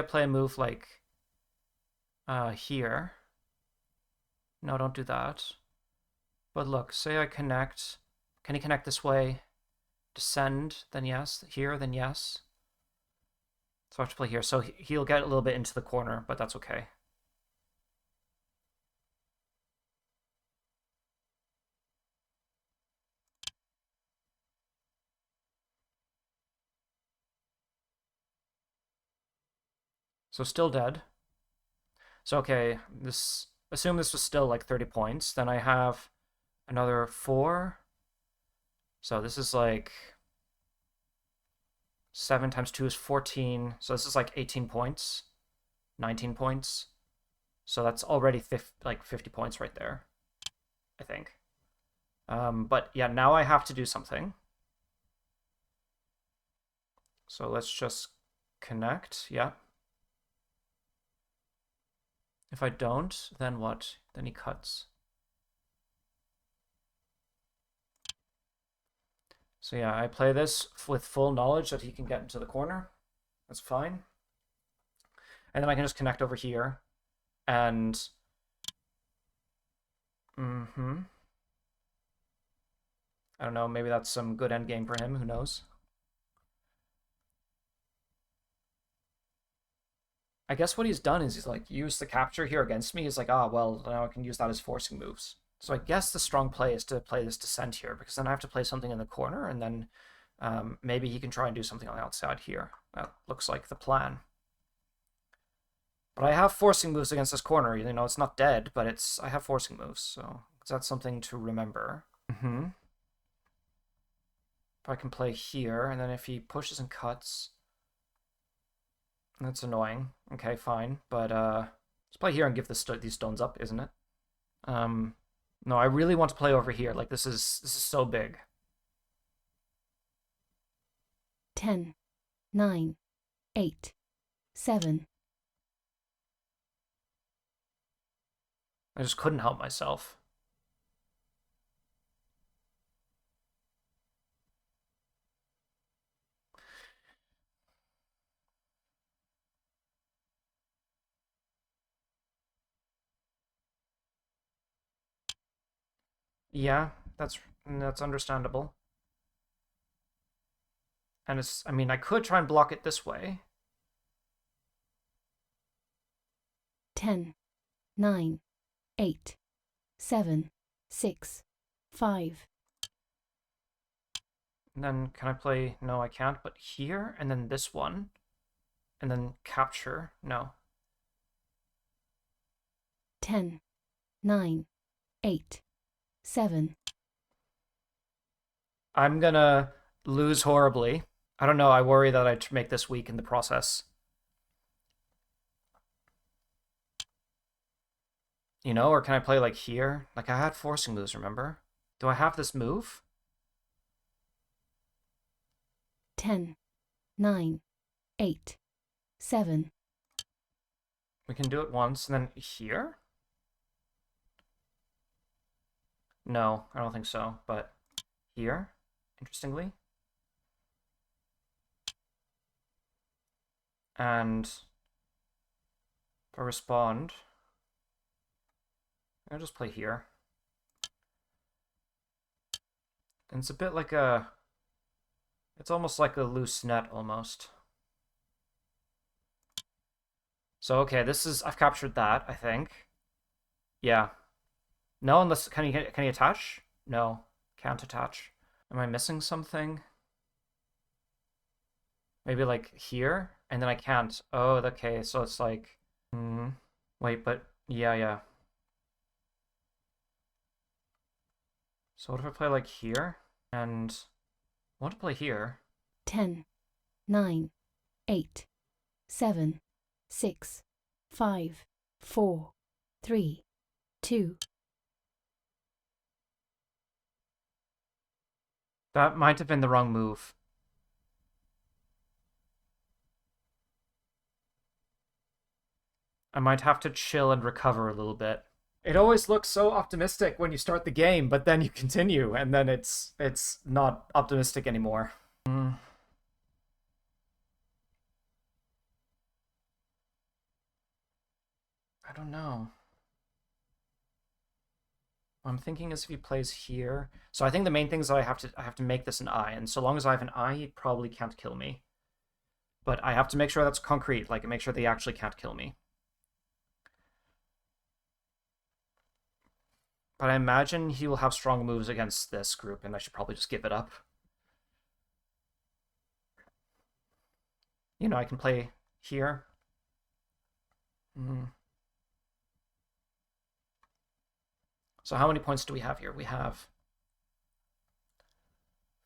play a move like here. No, don't do that. But look, say I connect. Can he connect this way? Descend, then yes. Here, then yes. So I have to play here. So he'll get a little bit into the corner, but that's okay. So still dead. So okay, this assume this was still like 30 points. Then I have another 4. So this is like 7 times 2 is 14. So this is like 18 points, 19 points. So that's already like 50 points right there, I think. But yeah, now I have to do something. So let's just connect. Yeah. If I don't, then what? Then he cuts. So yeah, I play this with full knowledge that he can get into the corner. That's fine. And then I can just connect over here. And I don't know, maybe that's some good end game for him, who knows? I guess what he's done is he's like used the capture here against me. He's like, ah, well, now I can use that as forcing moves. So I guess the strong play is to play this descent here, because then I have to play something in the corner, and then maybe he can try and do something on the outside here. That looks like the plan. But I have forcing moves against this corner. You know, it's not dead, but I have forcing moves, so that's something to remember. If I can play here, and then if he pushes and cuts, that's annoying. Okay, fine, but let's play here and give these stones up, isn't it? Um, no, I really want to play over here. Like this is so big. 10, 9, 8, 7. I just couldn't help myself. Yeah, that's understandable. And I mean, I could try and block it this way. 10, 9, 8, 7, 6, 5. And then can I play? No, I can't. But here, and then this one, and then capture. No. 10, 9, 8, 7. I'm gonna lose horribly. I don't know. I worry that I make this weak in the process. You know, or can I play like here? Like I had forcing moves, remember? Do I have this move? 10, 9, 8, 7. We can do it once, and then here? No, I don't think so. But here, interestingly. And if I respond, I'll just play here. And it's a bit like it's almost like a loose net almost. So okay, I've captured that, I think. Yeah. No, unless can you attach? No, can't attach. Am I missing something? Maybe like here, and then I can't. Oh, okay. So it's like, wait, but yeah. So what if I play like here? And I want to play here. 10, 9, 8, 7, 6, 5, 4, 3, 2. That might have been the wrong move. I might have to chill and recover a little bit. It always looks so optimistic when you start the game, but then you continue, and then it's not optimistic anymore. I don't know. What I'm thinking is if he plays here. So I think the main thing is that I have to make this an eye, and so long as I have an eye, he probably can't kill me. But I have to make sure that's concrete, like make sure they actually can't kill me. But I imagine he will have strong moves against this group, and I should probably just give it up. You know, I can play here. So how many points do we have here? We have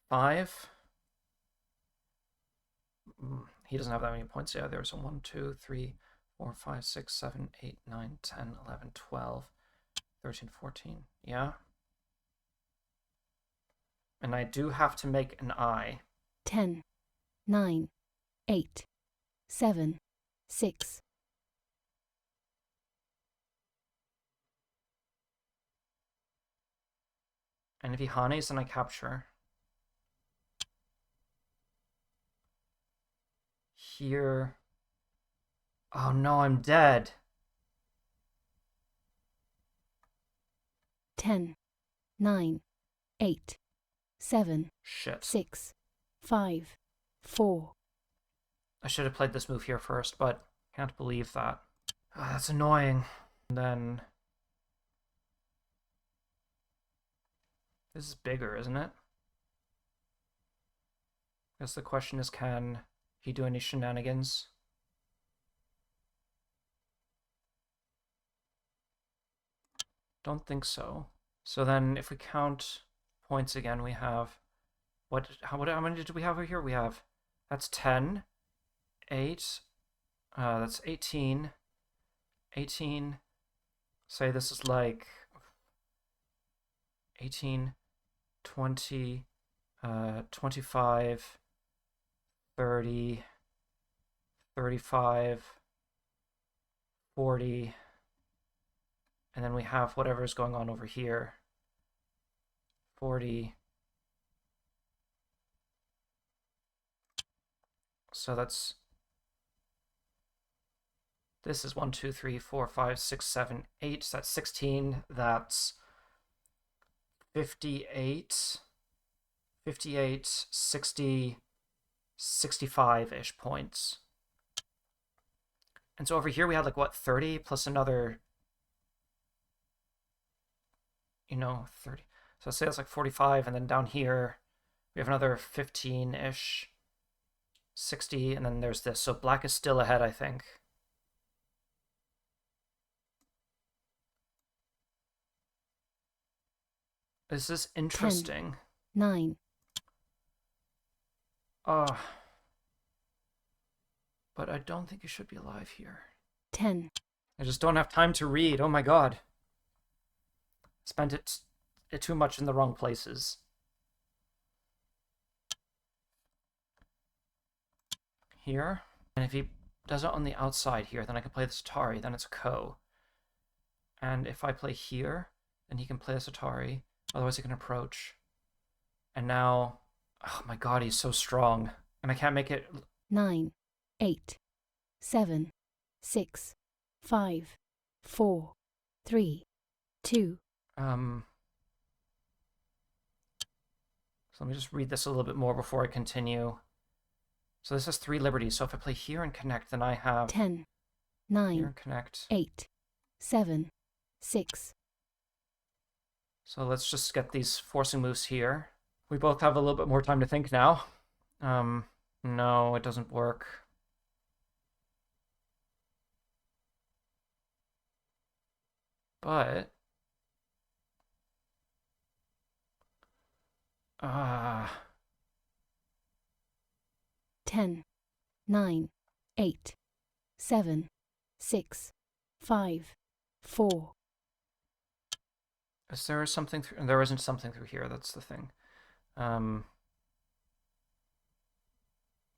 5. He doesn't have that many points. Yeah, there's a 1, 2, 3, 4, 5, 6, 7, 8, 9, 10, 11, 12, 13, 14. Yeah. And I do have to make an eye. 10, 9, 8, 7, 6. And if he hanes, then I capture. Here. Oh no, I'm dead. 10, 9, 8, 7, Shit. 6, 5, 4. I should have played this move here first, but can't believe that. Oh, that's annoying. And then this is bigger, isn't it? I guess the question is, can he do any shenanigans? Don't think so. So then if we count points again, we have how many did we have over here? We have that's 10, 8, that's 18, 18. Say this is like 18, 20, 25, 30, 35, 40, and then we have whatever's going on over here. 40. So this is 1, 2, 3, 4, 5, 6, 7, 8. So that's 16. That's 58, 58, 60, 65-ish points. And so over here we had like what, 30 plus another, 30. So let's say that's like 45, and then down here we have another 15-ish, 60, and then there's this. So black is still ahead, I think. This is interesting. 10, 9. But I don't think you should be alive here. 10. I just don't have time to read. Oh my god. Spent it too much in the wrong places. Here. And if he does it on the outside here, then I can play the Atari. Then it's a ko. And if I play here, then he can play this Atari. Otherwise he can approach. And now, oh my god, he's so strong. And I can't make it. 9, 8, 7, 6, 5, 4, 3, 2. So let me just read this a little bit more before I continue. So this has 3 liberties. So if I play here and connect, then I have 10, here 9, and connect. 8, 7, 6. So let's just get these forcing moves here. We both have a little bit more time to think now. No, it doesn't work. But 10, 9, 8, 7, 6, 5, 4. is there something through? There isn't something through here. That's the thing.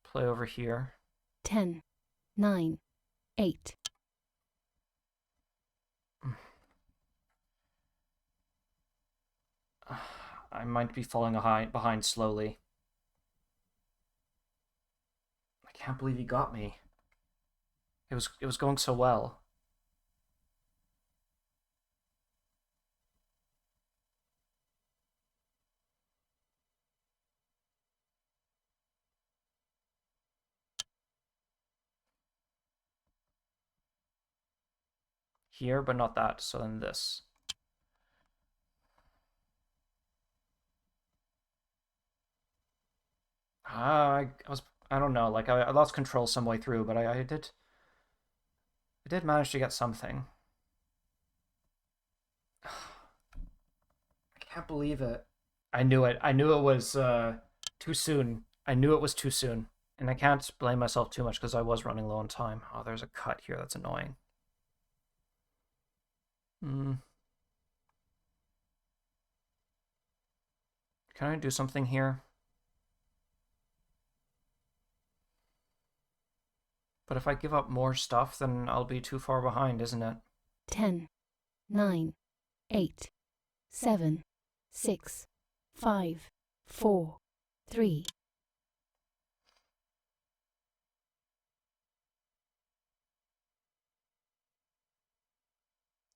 Play over here. 10, 9, 8. I might be falling behind slowly. I can't believe he got me. It was going so well. Here, but not that. So then this. I don't know. Like I lost control some way through, but I did manage to get something. I can't believe it. I knew it. I knew it was too soon. I knew it was too soon. And I can't blame myself too much because I was running low on time. Oh, there's a cut here. That's annoying. Can I do something here? But if I give up more stuff, then I'll be too far behind, isn't it? 10, 9, 8, 7, 6, 5, 4, 3.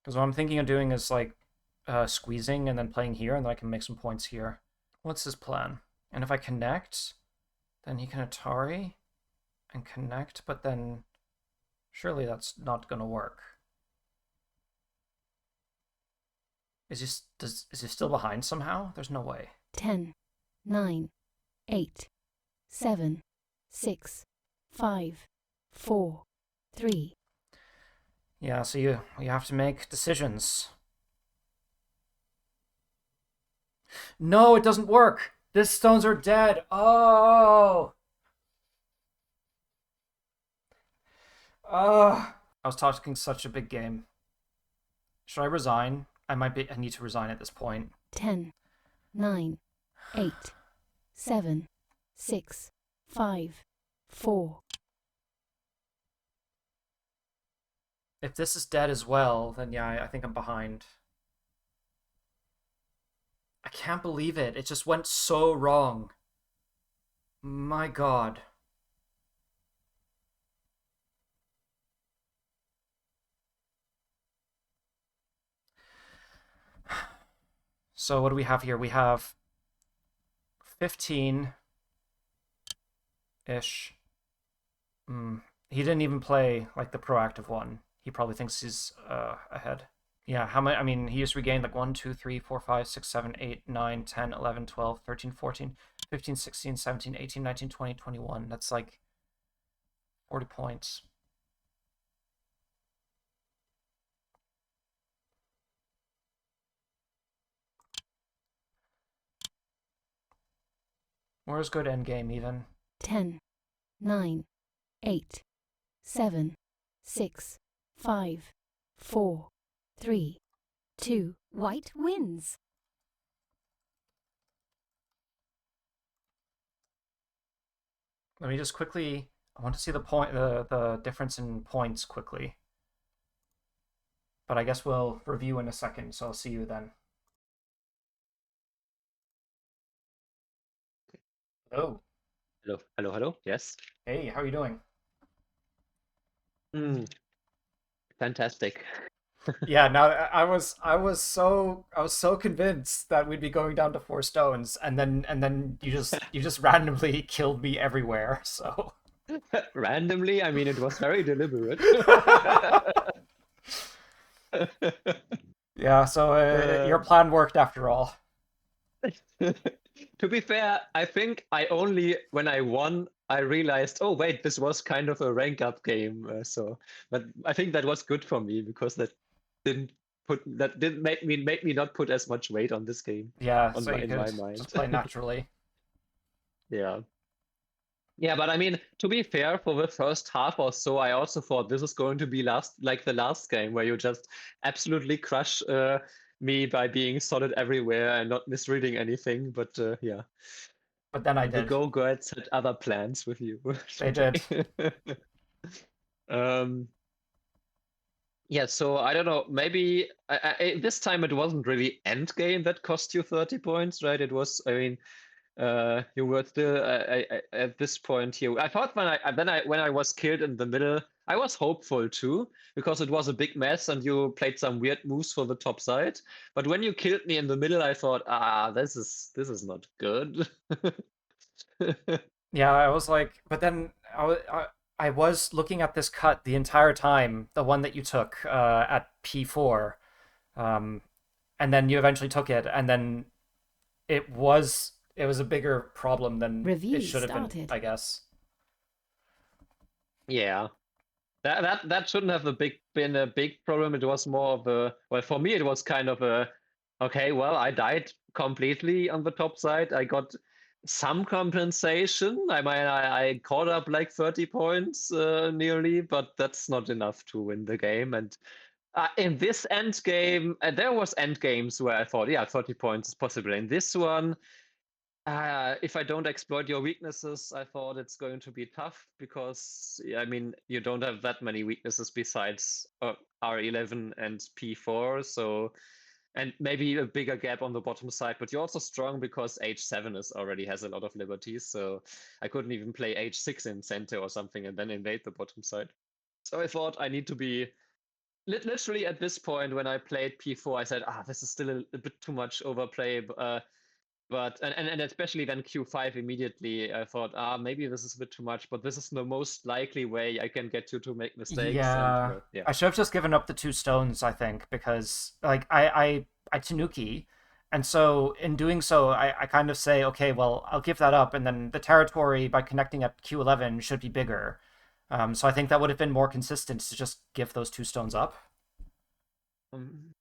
Because what I'm thinking of doing is like squeezing and then playing here, and then I can make some points here. What's his plan? And if I connect, then he can Atari and connect, but then surely that's not going to work. Is he still behind somehow? There's no way. 10, 9, 8, 7, 6, 5, 4, 3. Yeah, so you have to make decisions. No, it doesn't work. These stones are dead. Oh. I was talking such a big game. Should I resign? I need to resign at this point. 10, 9, 8, 7, 6, 5, 4. If this is dead as well, then yeah, I think I'm behind. I can't believe it. It just went so wrong. My God. So what do we have here? We have 15-ish. He didn't even play like the proactive one. He probably thinks he's ahead. Yeah, how many? I mean, he just regained like 1, 2, 3, 4, 5, 6, 7, 8, 9, 10, 11, 12, 13, 14, 15, 16, 17, 18, 19, 20, 21. That's like 40 points. Where's good endgame even? 10, 9, 8, 7, 6, 5, 4, 3, 2. White wins. Let me just quickly. I want to see the difference in points quickly. But I guess we'll review in a second, so I'll see you then. Hello. Hello, hello, hello. Yes. Hey, how are you doing? Mm, fantastic. Yeah, now I was so convinced that we'd be going down to 4 stones, and then you just randomly killed me everywhere. So Randomly, I mean, it was very deliberate. yeah, so Uh, your plan worked after all. to be fair, I think I only, when I won, I realized, oh wait, this was kind of a rank up game. But I think that was good for me because didn't that didn't make me not put as much weight on this game Yeah, on so my you in could my mind. just play naturally. Yeah. Yeah, but I mean, to be fair, for the first half or so, I also thought this is going to be like the last game where you just absolutely crush me by being solid everywhere and not misreading anything. But yeah, But then I the did. Go-Gods had other plans with you They did. today. Um, yeah, so I don't know. Maybe this time it wasn't really end game that cost you 30 points, right? It was, I mean, you were still at this point here. I thought when I was killed in the middle, I was hopeful too because it was a big mess and you played some weird moves for the top side. But when you killed me in the middle, I thought, this is not good. Yeah, I was like, but then I was looking at this cut the entire time, the one that you took at P4, um, and then you eventually took it, and then it was a bigger problem than it Review should have been, started. I guess. Yeah. That shouldn't have been a big problem. It was more of a, well, for me it was kind of a, okay, well, I died completely on the top side. I got some compensation. I mean, I caught up like 30 points nearly, but that's not enough to win the game. And in this end game, there was end games where I thought, yeah, 30 points is possible. In this one, if I don't exploit your weaknesses, I thought it's going to be tough because, yeah, I mean, you don't have that many weaknesses besides R11 and P4, so, and maybe a bigger gap on the bottom side, but you're also strong because H7 already has a lot of liberties, so I couldn't even play H6 in center or something and then invade the bottom side. So I thought I need to be literally at this point when I played P4, I said, this is still a bit too much overplay. But especially then Q5 immediately, I thought, maybe this is a bit too much, but this is the most likely way I can get you to make mistakes. And Yeah, well, yeah. I should have just given up the 2 stones, I think, because like I Tanuki, and so in doing so, I kind of say, okay, well, I'll give that up, and then the territory by connecting at Q11 should be bigger. So I think that would have been more consistent to just give those 2 stones up. Um,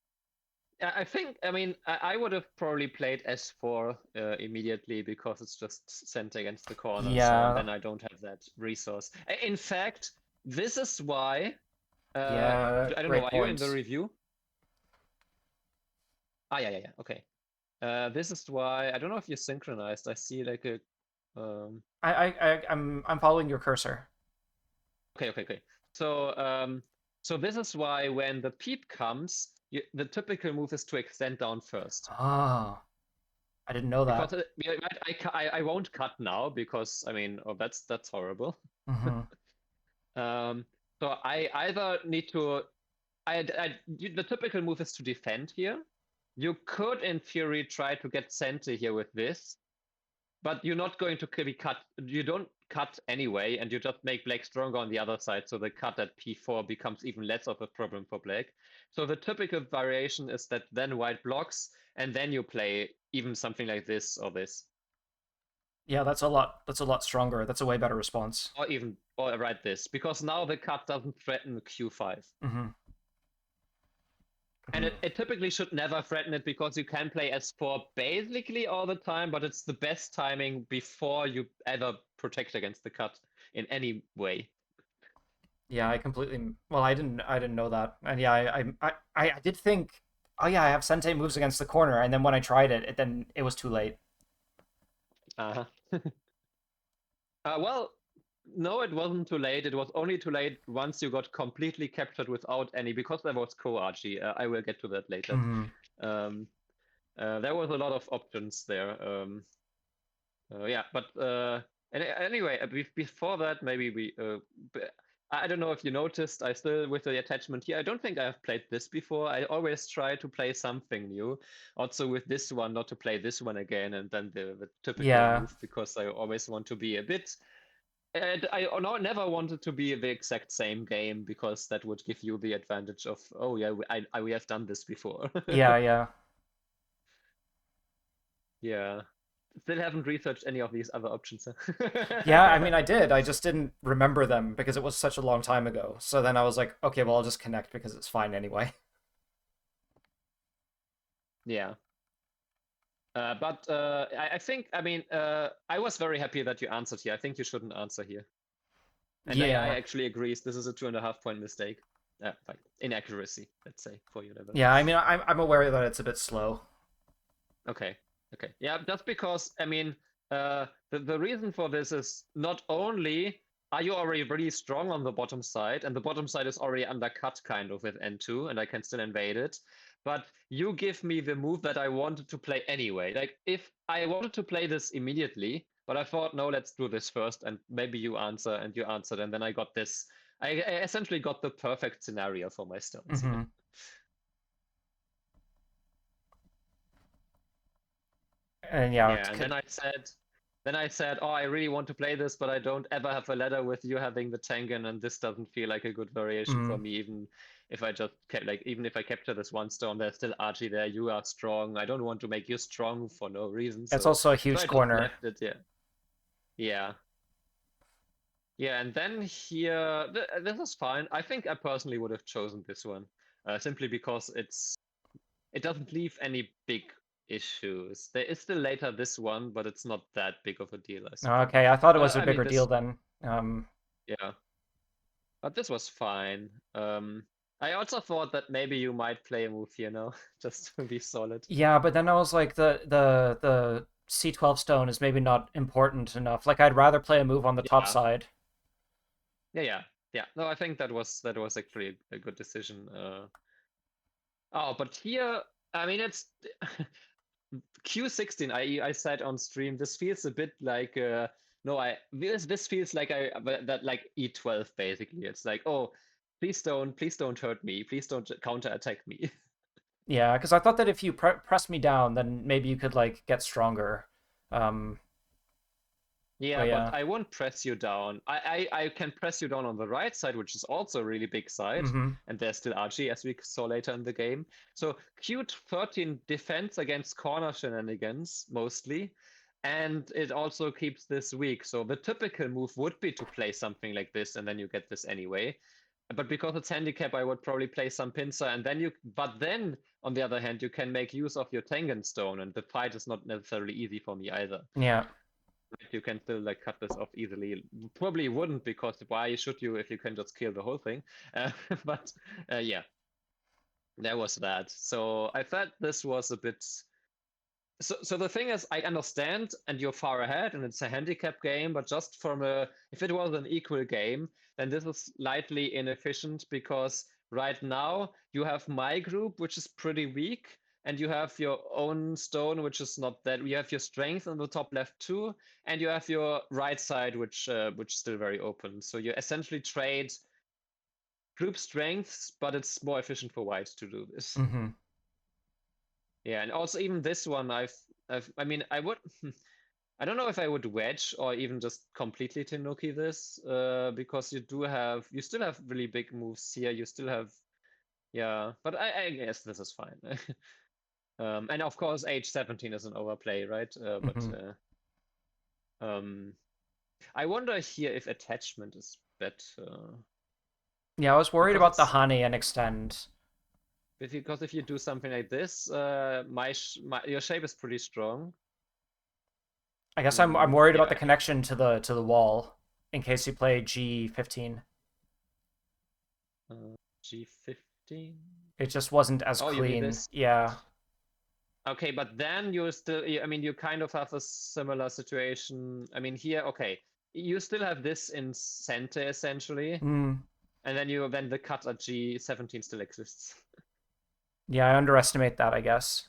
I think, I mean, I would have probably played S4 immediately because it's just sent against the corner. So, and Yeah, then I don't have that resource. In fact, this is why, yeah, I don't know, great are you in the points. review? Yeah. Okay. This is why, I don't know if you're synchronized. I see like a, um, I'm following your cursor. okay. So, so this is why when the peep comes, the typical move is to extend down first. Oh, I didn't know Because that. I won't cut now because I mean, oh, that's horrible. Hmm. Um, so I either need to, the typical move is to defend here. You could, in theory, try to get center here with this, but you're not going to be cut. You don't cut anyway, and you just make black stronger on the other side, so the cut at P4 becomes even less of a problem for black. So the typical variation is that then white blocks, and then you play even something like this or this, Yeah, that's a lot. That's a lot stronger. That's a way better response. or right this, because now the cut doesn't threaten Q5. Hmm. And it typically should never threaten it because you can play S4 basically all the time, but it's the best timing before you ever protect against the cut in any way. Yeah, I completely. Well, I didn't know that, and yeah, I did think, oh yeah, I have Sente moves against the corner, and then when I tried it, then it was too late. Uh-huh. Well, no, it wasn't too late. It was only too late once you got completely captured without any, because there was co-archie. I will get to that later. Hmm. Um, there was a lot of options there. Yeah, but anyway, before that, maybe I don't know if you noticed, I still, with the attachment here, I don't think I've played this before. I always try to play something new. Also with this one, not to play this one again and then the typical Yeah. move, because I always want to be a bit. And I never wanted to be the exact same game, because that would give you the advantage of, oh yeah, we have done this before. Yeah, yeah. Yeah. Still haven't researched any of these other options. Yeah, I mean, I did. I just didn't remember them because it was such a long time ago. So then I was like, okay, well, I'll just connect because it's fine anyway. Yeah. But I think, I mean, I was very happy that you answered here. I think you shouldn't answer here. And AI Yeah. actually agrees this is a 2.5 point mistake. Like inaccuracy, let's say, for your level. Yeah, I mean, I'm aware that it's a bit slow. Okay. Okay. Yeah, that's because, I mean, the reason for this is not only are you already really strong on the bottom side, and the bottom side is already undercut kind of with N2, and I can still invade it, but you give me the move that I wanted to play anyway. Like, if I wanted to play this immediately, but I thought, no, let's do this first, and maybe you answer, and you answered, and then I got this. I essentially got the perfect scenario for my stones here. Hmm. And yeah, Yeah, and then I said, oh, I really want to play this, but I don't ever have a ladder with you having the Tengen, and this doesn't feel like a good variation for mm, me, even if I just like, even if I capture this one stone, there's still Archie there. You are strong. I don't want to make you strong for no reason. it's So also a so huge I just corner. left it. Yeah, yeah, yeah. And then here, this is fine. I think I personally would have chosen this one, simply because it doesn't leave any big issues. There is still later this one, but it's not that big of a deal, I suppose. Okay, I thought it was But a I mean, bigger deal this, then. yeah, but this was fine. I also thought that maybe you might play a move here now, just to be solid. Yeah, but then I was like, the C12 stone is maybe not important enough. Like, I'd rather play a move on the top Yeah, side. yeah, yeah, yeah. No, I think that was actually a good decision. Oh, but here, I mean, it's Q16. I said on stream, this feels a bit like no, this feels like that like E12 basically. It's like, oh, please don't hurt me, please don't counter attack me. Yeah, because I thought that if you press me down, then maybe you could like get stronger. Um, but Yeah, but yeah. I won't press you down. I can press you down on the right side, which is also a really big side, Hmm. and there's still Archie, as we saw later in the game. So Q13 defense against corner shenanigans, mostly, and it also keeps this weak. So the typical move would be to play something like this, and then you get this anyway. But because it's handicap, I would probably play some pincer, and then but then, on the other hand, you can make use of your Tengen Stone, and the fight is not necessarily easy for me either. Yeah. You can still like cut this off easily. Probably wouldn't, because why should you if you can just kill the whole thing? But yeah, there was that. So I thought this was a bit. So the thing is, I understand, and you're far ahead, and it's a handicap game. But just from a, if it was an equal game, then this is slightly inefficient, because right now you have my group, which is pretty weak, and you have your own stone, which is not that. You have your strength on the top left too, and you have your right side, which is still very open. So you essentially trade group strengths, but it's more efficient for white to do this. Hmm. Yeah, and also even this one, I mean, I would, I don't know if I would wedge or even just completely Tenuki this, because you still have really big moves here. You still have, yeah, but I guess this is fine. And of course, age 17 is an overplay, right? But Hmm. um, I wonder here if attachment is better, Yeah, I was worried because about the it's Hane and extend. because if you do something like this, your shape is pretty strong. I guess I'm worried about the Yeah, connection to the wall in case you play G15. G15. It just wasn't as Oh, you mean clean. this? Yeah. Okay, but then you still, I mean, you kind of have a similar situation. I mean, here, okay, you still have this in center essentially, Mm. and then the cut at G17 still exists. Yeah, I underestimate that, I guess.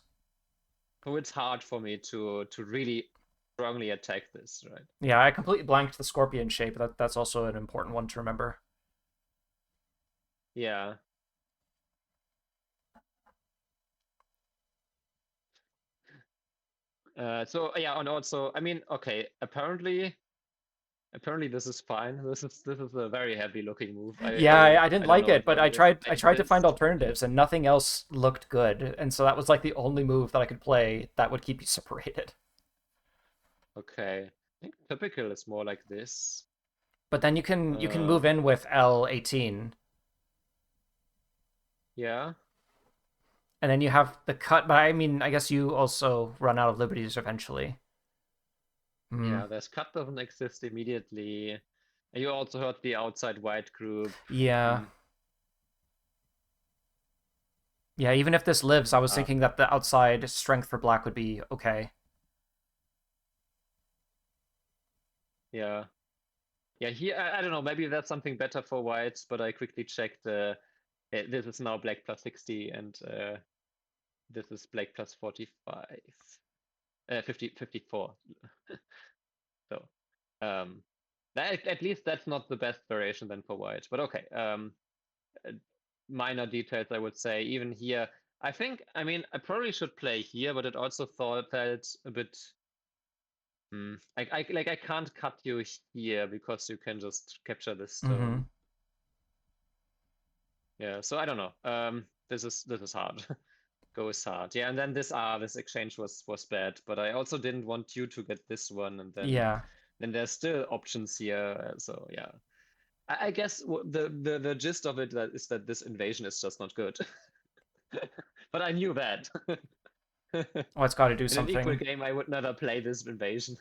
So it's hard for me to really strongly attack this, right? Yeah, I completely blanked the scorpion shape. That's also an important one to remember. Yeah. So yeah, and also, I mean, okay, apparently this is fine. This is a very heavy looking move. Yeah, I didn't I don't like know it, if I but I would have tried I played tried to find this. alternatives and nothing else looked good. And so that was like the only move that I could play that would keep you separated. Okay. I think typical is more like this. But then you can Uh, move in with L18 yeah. and then you have the cut, but I mean, I guess you also run out of liberties eventually. Hmm. Yeah, there's cut doesn't exist immediately. And you also heard the outside white group. Yeah. Hmm. Yeah, even if this lives, I was Uh, thinking that the outside strength for black would be okay. yeah. Yeah, here, I don't know, maybe that's something better for whites, but I quickly checked. This is now black plus 60, and this is black plus 45. 54. So, um, at least that's not the best variation then for white. But okay, uh, minor details, I would say. Even here, I mean, I probably should play here, but it also felt a bit. I can't cut you here because you can just capture this Mm-hmm. stone. Yeah, so I don't know. This is hard. Go is hard. Yeah, and then this exchange was bad, but I also didn't want you to get this one, and Yeah. then there's still options here. So yeah, I guess the gist of it is that this invasion is just not good. But I knew that. Oh, it's got to do In an equal something. game, I would never play this invasion.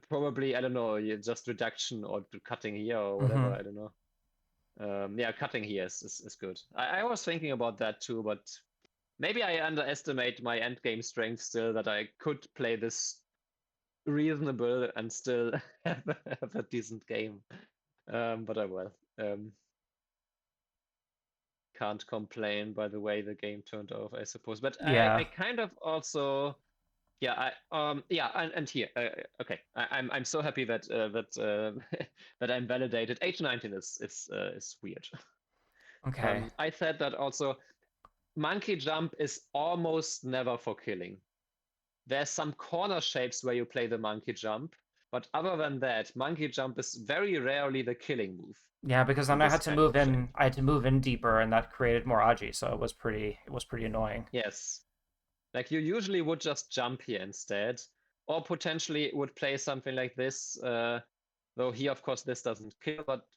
Probably, I don't know, just reduction or cutting here or whatever. Mm-hmm. I don't know. Yeah, cutting here is good. I was thinking about that too, but maybe I underestimate my endgame strength still, that I could play this reasonable and still have a decent game. But I will. Can't complain by the way the game turned out, I suppose. But I Yeah. kind of also, yeah, yeah, and here, okay, I'm so happy that I'm validated. H19 is weird. Okay. I said that also. Monkey jump is almost never for killing. There's some corner shapes where you play the monkey jump, but other than that, monkey jump is very rarely the killing move Yeah, because in then I this had to kind move of shape. in. I had to move in deeper, and that created more aji, so it was pretty annoying. Yes. Like you usually would just jump here instead, or potentially would play something like this. Though here, of course, this doesn't kill, but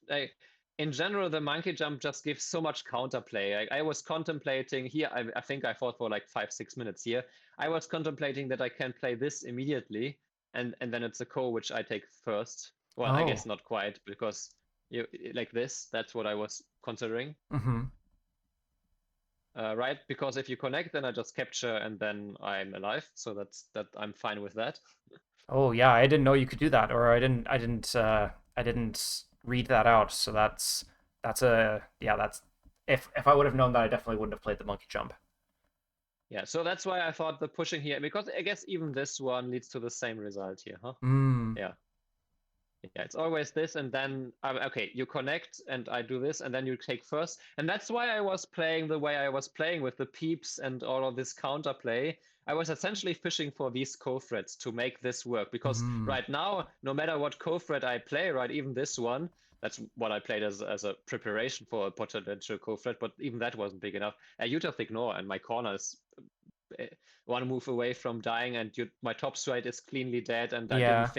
in general, the monkey jump just gives so much counterplay. I was contemplating here, I think I fought for like 5-6 minutes here. I was contemplating that I can play this immediately, and then it's a ko which I take first. Well, I guess Oh. not quite, because you like this, that's what I was considering. Mm-hmm. Right? Because if you connect, then I just capture and then I'm alive. So that I'm fine with that. Oh yeah, I didn't know you could do that, or I didn't read that out. So that's a yeah. That's if I would have known that, I definitely wouldn't have played the monkey jump. Yeah, so that's why I thought the pushing here, because I guess even this one leads to the same result here, huh? Hmm. Yeah. Yeah, it's always this, and then okay, you connect, and I do this, and then you take first, and that's why I was playing the way I was playing with the peeps and all of this counterplay. I was essentially fishing for these co-threads to make this work, because Hmm. right now, no matter what co-thread I play, right, even this one, that's what I played as a preparation for a potential co-thread, but even that wasn't big enough. You just ignore, and my corner is one move away from dying, and my top straight is cleanly dead, and Yeah.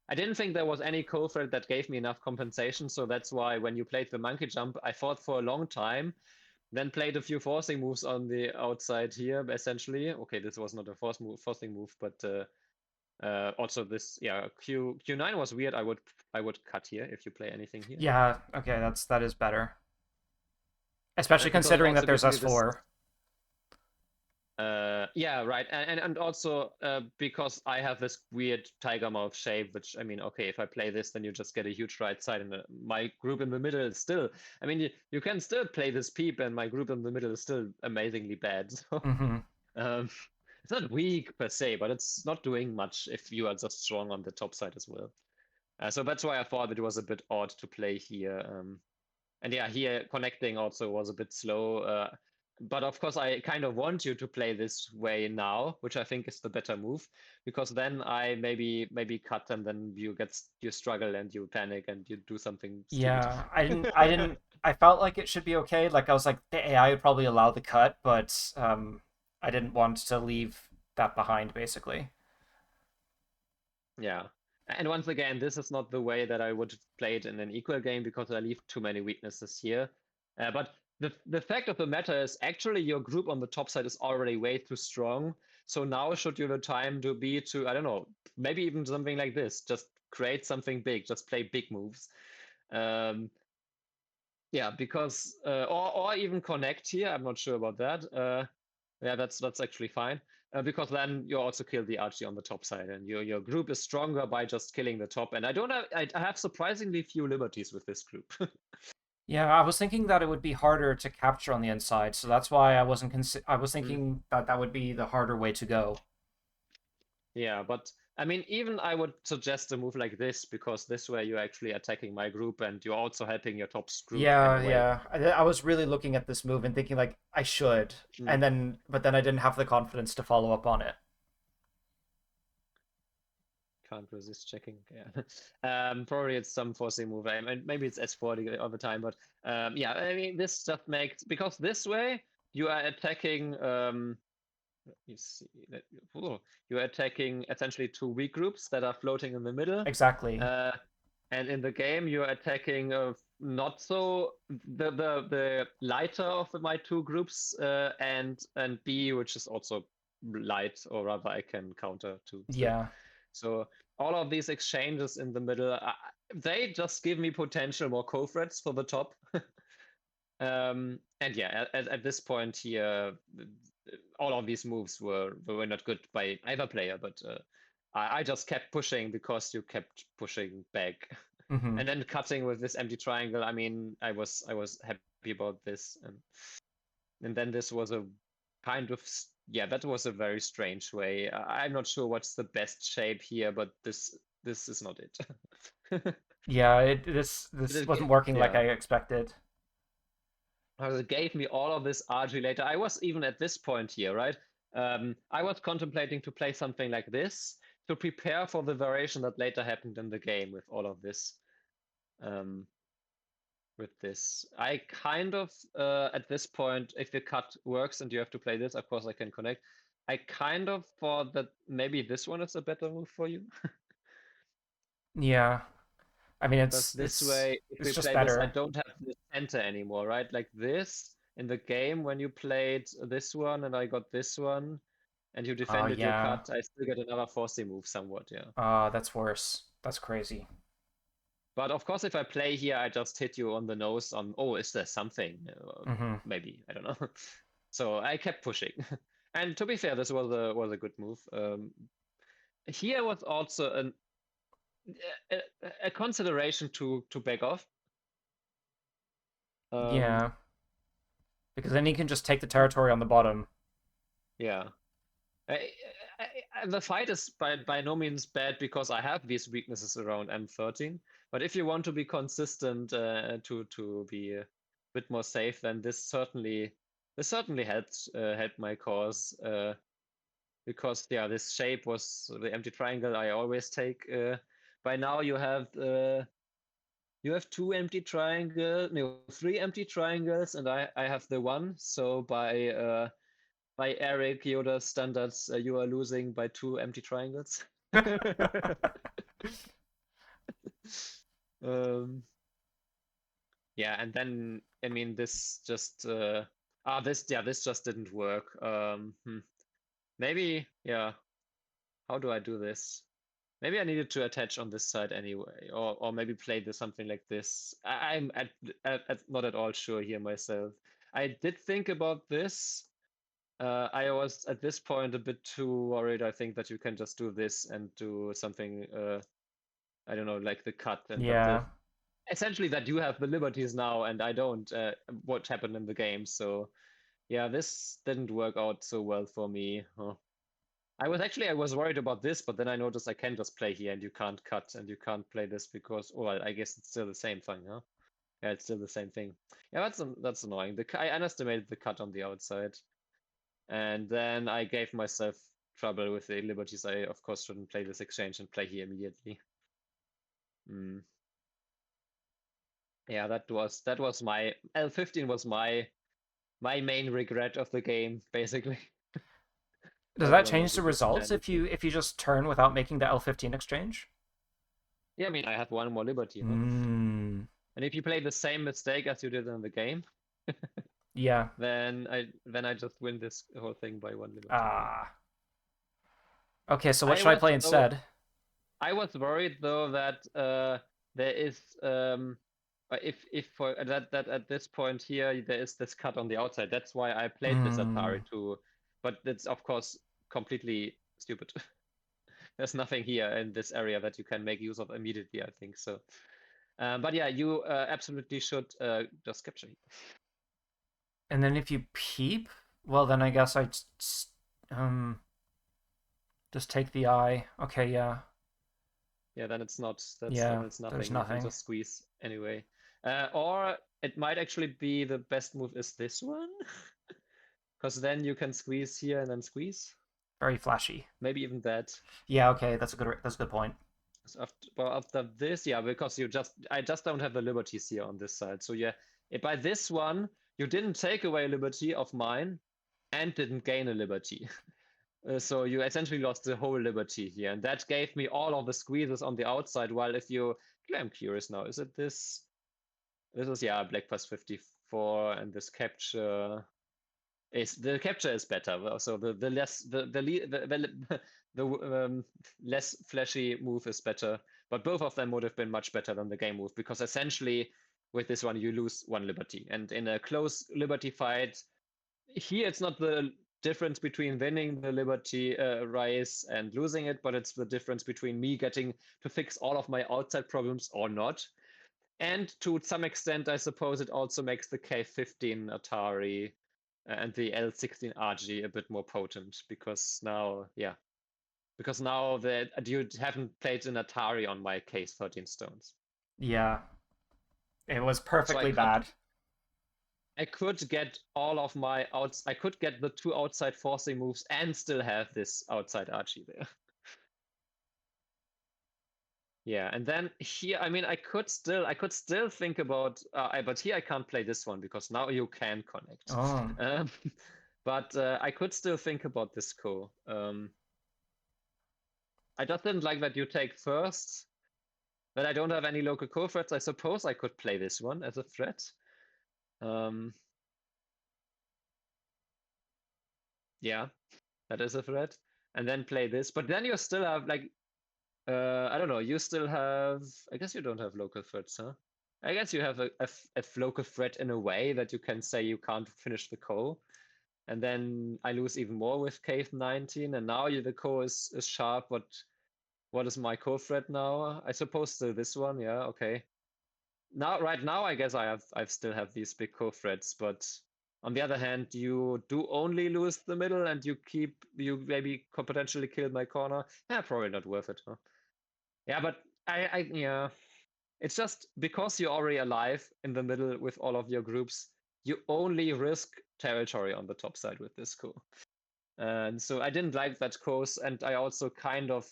I didn't think there was any co-thread that gave me enough compensation, so that's why when you played the monkey jump, I fought for a long time, then played a few forcing moves on the outside here, essentially. Okay, this was not a forcing move, but also this, yeah, Q9 was weird. I would cut here if you play anything here. Yeah. Okay. That is better, especially Because it considering that also there's gives me this. S4. Yeah, right, and also because I have this weird tiger mouth shape, which I mean, okay, if I play this, then you just get a huge right side, and my group in the middle is still. I mean, you can still play this peep, and my group in the middle is still amazingly bad. So Mm-hmm. um, it's not weak per se, but it's not doing much if you are just strong on the top side as well. So that's why I thought it was a bit odd to play here. And yeah, here connecting also was a bit slow. But of course, I kind of want you to play this way now, which I think is the better move, because then I maybe cut and then you struggle and you panic and you do something stupid. Yeah, I felt like it should be okay. Like I was like the AI would probably allow the cut, but I didn't want to leave that behind basically. Yeah. And once again, this is not the way that I would play it in an equal game because I leave too many weaknesses here. But the fact of the matter is actually your group on the top side is already way too strong. So now should you have time to, I don't know, maybe even something like this. Just create something big, just play big moves. Um, yeah, because or even connect here. I'm not sure about that. Yeah, that's actually fine. Because then you also kill the archie on the top side, and your group is stronger by just killing the top. And I have surprisingly few liberties with this group. Yeah, I was thinking that it would be harder to capture on the inside, so that's why I wasn't I was Mm. thinking that that would be the harder way to go. Yeah, but I mean, even I would suggest a move like this because this way you're actually attacking my group and you're also helping your top's group in Yeah, a way. yeah. I was really looking at this move and thinking like I should, Mm. and then but then I didn't have the confidence to follow up on it. Can't resist checking. Yeah. Probably it's some forcing move. I mean, maybe it's S40 all the time, but yeah, I mean, this just makes because this way you are attacking. You see that you're attacking essentially two weak groups that are floating in the middle. Exactly. Uh, and in the game, you're attacking not so the lighter of my two groups and B, which is also light, or rather, I can counter to still. Yeah. So all of these exchanges in the middle, they just give me potential more co-threats for the top. And yeah, at this point here, all of these moves were not good by either player, but I just kept pushing because you kept pushing back, Hmm. and then cutting with this empty triangle. I mean, I was happy about this, and then this was a kind of yeah, that was a very strange way. I'm not sure what's the best shape here, but this is not it. Yeah, this wasn't working like Yeah. I expected. It gave me all of this RG later. I was even at this point here, right? I was contemplating to play something like this to prepare for the variation that later happened in the game with all of this. Um, with this, I kind of at this point, if the cut works and you have to play this, of course I can connect. I kind of thought that maybe this one is a better move for you. Yeah. I mean, Because this way, if it's we just play this, I better. don't have the center anymore, right? Like this in the game when you played this one and I got this one and you defended your Yeah. cut, I still get another forcey move somewhat, yeah. That's worse. That's crazy. But of course, if I play here, I just hit you on the nose on, oh, is there something? Hmm. Maybe, I don't know. So I kept pushing. And to be fair, this was a good move. Here was also a, a consideration to back off. Um, Yeah, because then he can just take the territory on the bottom. yeah. I, the fight is by no means bad because I have these weaknesses around M13. But if you want to be consistent to be a bit more safe, then this certainly helped my cause because yeah, this shape was the empty triangle I always take. By now you have two empty triangles, no, three empty triangles, and I have the one. So by Eric Yoda standards, you are losing by two empty triangles. um, yeah, and then I mean this just this just didn't work. Maybe yeah. How do I do this? Maybe I needed to attach on this side anyway, or maybe play this something like this. I'm not at all sure here myself. I did think about this. I was at this point a bit too worried. I think that you can just do this and do something. I don't know, like the cut, and that Yeah. essentially that you have the liberties now, and I don't. What happened in the game? So yeah, this didn't work out so well for me. Huh. I was worried about this, but then I noticed I can just play here and you can't cut and you can't play this because, well, I guess it's still the same thing, huh? Yeah, it's still the same thing. Yeah, that's annoying. I underestimated the cut on the outside. And then I gave myself trouble with the liberties. I, of course, shouldn't play this exchange and play here immediately. Mm. Yeah, that was my L15 was my main regret of the game, basically. Does That that one change was a the bit results handled. if you just turn without making the L15 exchange? Yeah, I mean, I had one more liberty, huh? Hmm. And if you play the same mistake as you did in the game, Yeah. then I just win this whole thing by one liberty. Yeah. Ah. Okay, so what I should I was play though instead? I was worried though that there is if for that at this point here there is this cut on the outside. That's why I played this Hmm. Atari too, but it's of course completely stupid. There's nothing here in this area that you can make use of immediately, I think so. But yeah, you absolutely should just capture. And then if you peep, well, then I guess um just take the eye. Okay, yeah, Yeah, then it's not then yeah. it's There's nothing. You can nothing. just squeeze anyway. Or it might actually be the best move is this one, because then you can squeeze here and then squeeze. Very flashy. Maybe even that. Yeah. Okay, that's a good point. So after this, yeah, because I just don't have the liberties here on this side. So yeah, by this one, you didn't take away a liberty of mine and didn't gain a liberty. So you essentially lost the whole liberty here, and that gave me all of the squeezes on the outside. While if you, I'm curious now, is it this? This is, yeah, black plus 54, and this capture is the capture is better. So the less the less flashy move is better. But both of them would have been much better than the game move, because essentially with this one you lose one liberty, and in a close liberty fight here it's not the difference between winning the liberty rise and losing it, but it's the difference between me getting to fix all of my outside problems or not. And to some extent, I suppose it also makes the K15 Atari and the L16 RG a bit more potent, because now, yeah, because now that you haven't played an Atari on my K13 stones. Yeah, it was So perfectly bad. I could get all of my outs. I could get the two outside forcing moves and still have this outside Archie there. Yeah, and then here, I mean, I could still think about, but here I can't play this one because now you can connect. Oh, Um, but I could still think about this co. I just didn't like that you take first, but I don't have any local co-threats. I suppose I could play this one as a threat. Um, yeah, that is a threat. And then play this, but then you still have like, I don't know, you still have, I guess you don't have local threats, huh? I guess you have a local threat in a way that you can say you can't finish the co. And then I lose even more with Cave 19, and now the co is sharp. What is my co threat now? I suppose still this one, yeah, okay. Right now I guess I still have these big co threats, but on the other hand, you do only lose the middle and you maybe could potentially kill my corner. Yeah, probably not worth it, huh? Yeah, but yeah. It's just because you're already alive in the middle with all of your groups, you only risk territory on the top side with this co. And so I didn't like that course, and I also kind of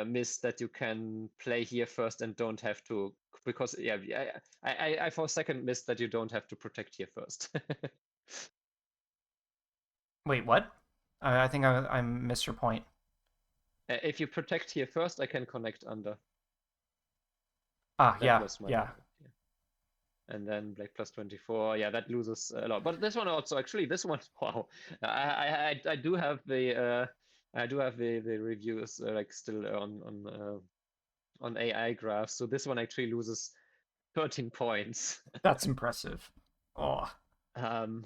missed that you can play here first and don't have to, because yeah, I for a second missed that you don't have to protect here first. wait, what? I think I missed your point. If you protect here first, I can connect under. Ah, That yeah, was my yeah. point. Yeah. And then black plus 24, yeah, that loses a lot. But this one also, actually, this one, wow, I do have the the reviews like still on AI graphs. So this one actually loses 13 points. That's impressive. Oh, Um,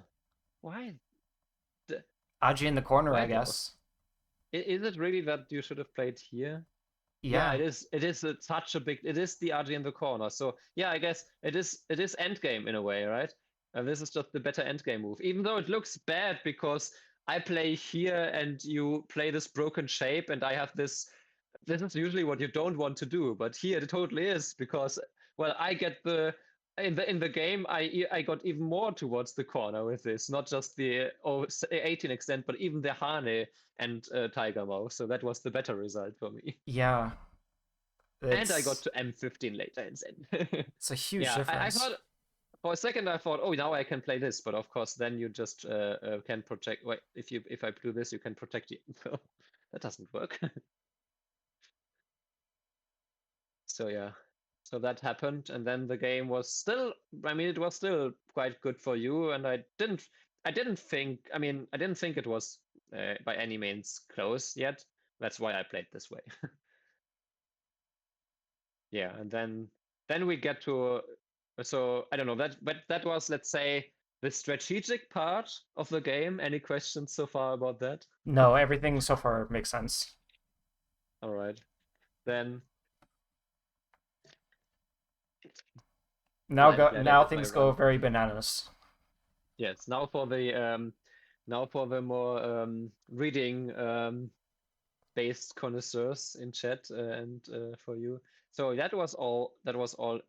why? Aji in the corner, Why I though? guess. Is it really that you should have played here? Yeah, Yeah. it is. It is such a big. It is the RG in the corner. So yeah, I guess it is. It is endgame in a way, right? And this is just the better endgame move, even though it looks bad because I play here and you play this broken shape, and I have this. This is usually what you don't want to do, but here it totally is because, well, I get the in the game I got even more towards the corner with this, not just the 18 extent, but even the Hane and Tiger Mouse. So that was the better result for me. Yeah, And I got it's to M15 later instead. it's a huge Yeah, I difference. thought for a second I thought, oh, now I can play this, but of course then you just can protect. Wait, if I do this, you can protect the info. That doesn't work. So yeah, so that happened, and then the game was still. I mean, it was still quite good for you, and I didn't think. I mean, I didn't think it was by any means close yet. That's why I played this way. Yeah, and then we get to. So I don't know that, but that was, let's say, the strategic part of the game. Any questions so far about that? No, everything so far makes sense. All right, then glad I Now did my things go run. very bananas. Yes, now for the more reading based connoisseurs in chat and for you. So that was all. That was all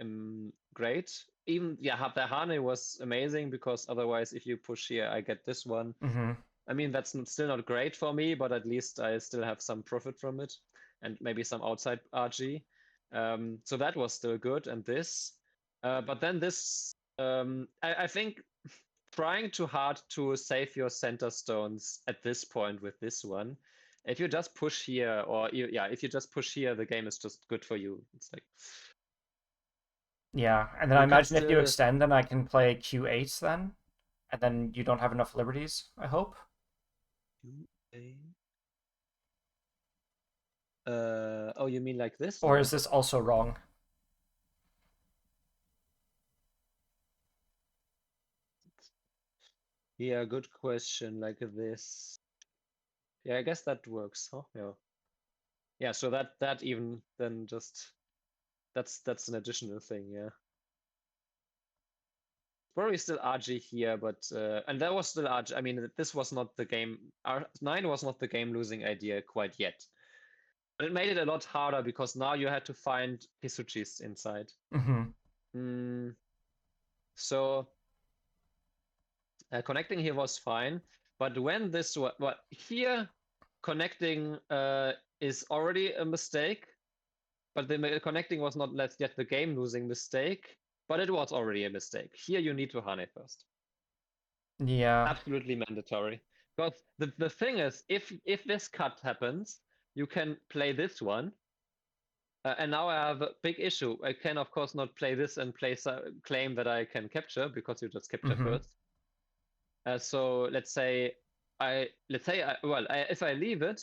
great. Even yeah, the Hane was amazing because otherwise, if you push here, I get this one. Hmm. I mean, that's still not great for me, but at least I still have some profit from it, and maybe some outside RG. So that was still good. And this, but then this, I think trying too hard to save your center stones at this point with this one. If you just push here, or yeah, if you just push here, the game is just good for you. It's like Yeah, and then I you can imagine if you still. extend, then I can play Q8 then, and then you don't have enough liberties, I hope. Oh, you mean like this, Or is or? this also wrong? Yeah, good question. Like this. Yeah, I guess that works, huh? Yeah. Yeah, so that even then just that's an additional thing, yeah. Probably still RG here, but and that was still RG. I mean, this was not the game. R9 was not the game losing idea quite yet. But it made it a lot harder because now you had to find Kisuchis inside. Hmm. Mm, so connecting here was fine, but when this was well, here connecting is already a mistake. But the connecting was not yet the game losing mistake, but it was already a mistake. Here you need to Hane first. Yeah. Absolutely mandatory. Because the thing is, if this cut happens, you can play this one. And now I have a big issue. I can of course not play this and claim that I can capture because you just capture Hmm. first. So let's say if I leave it,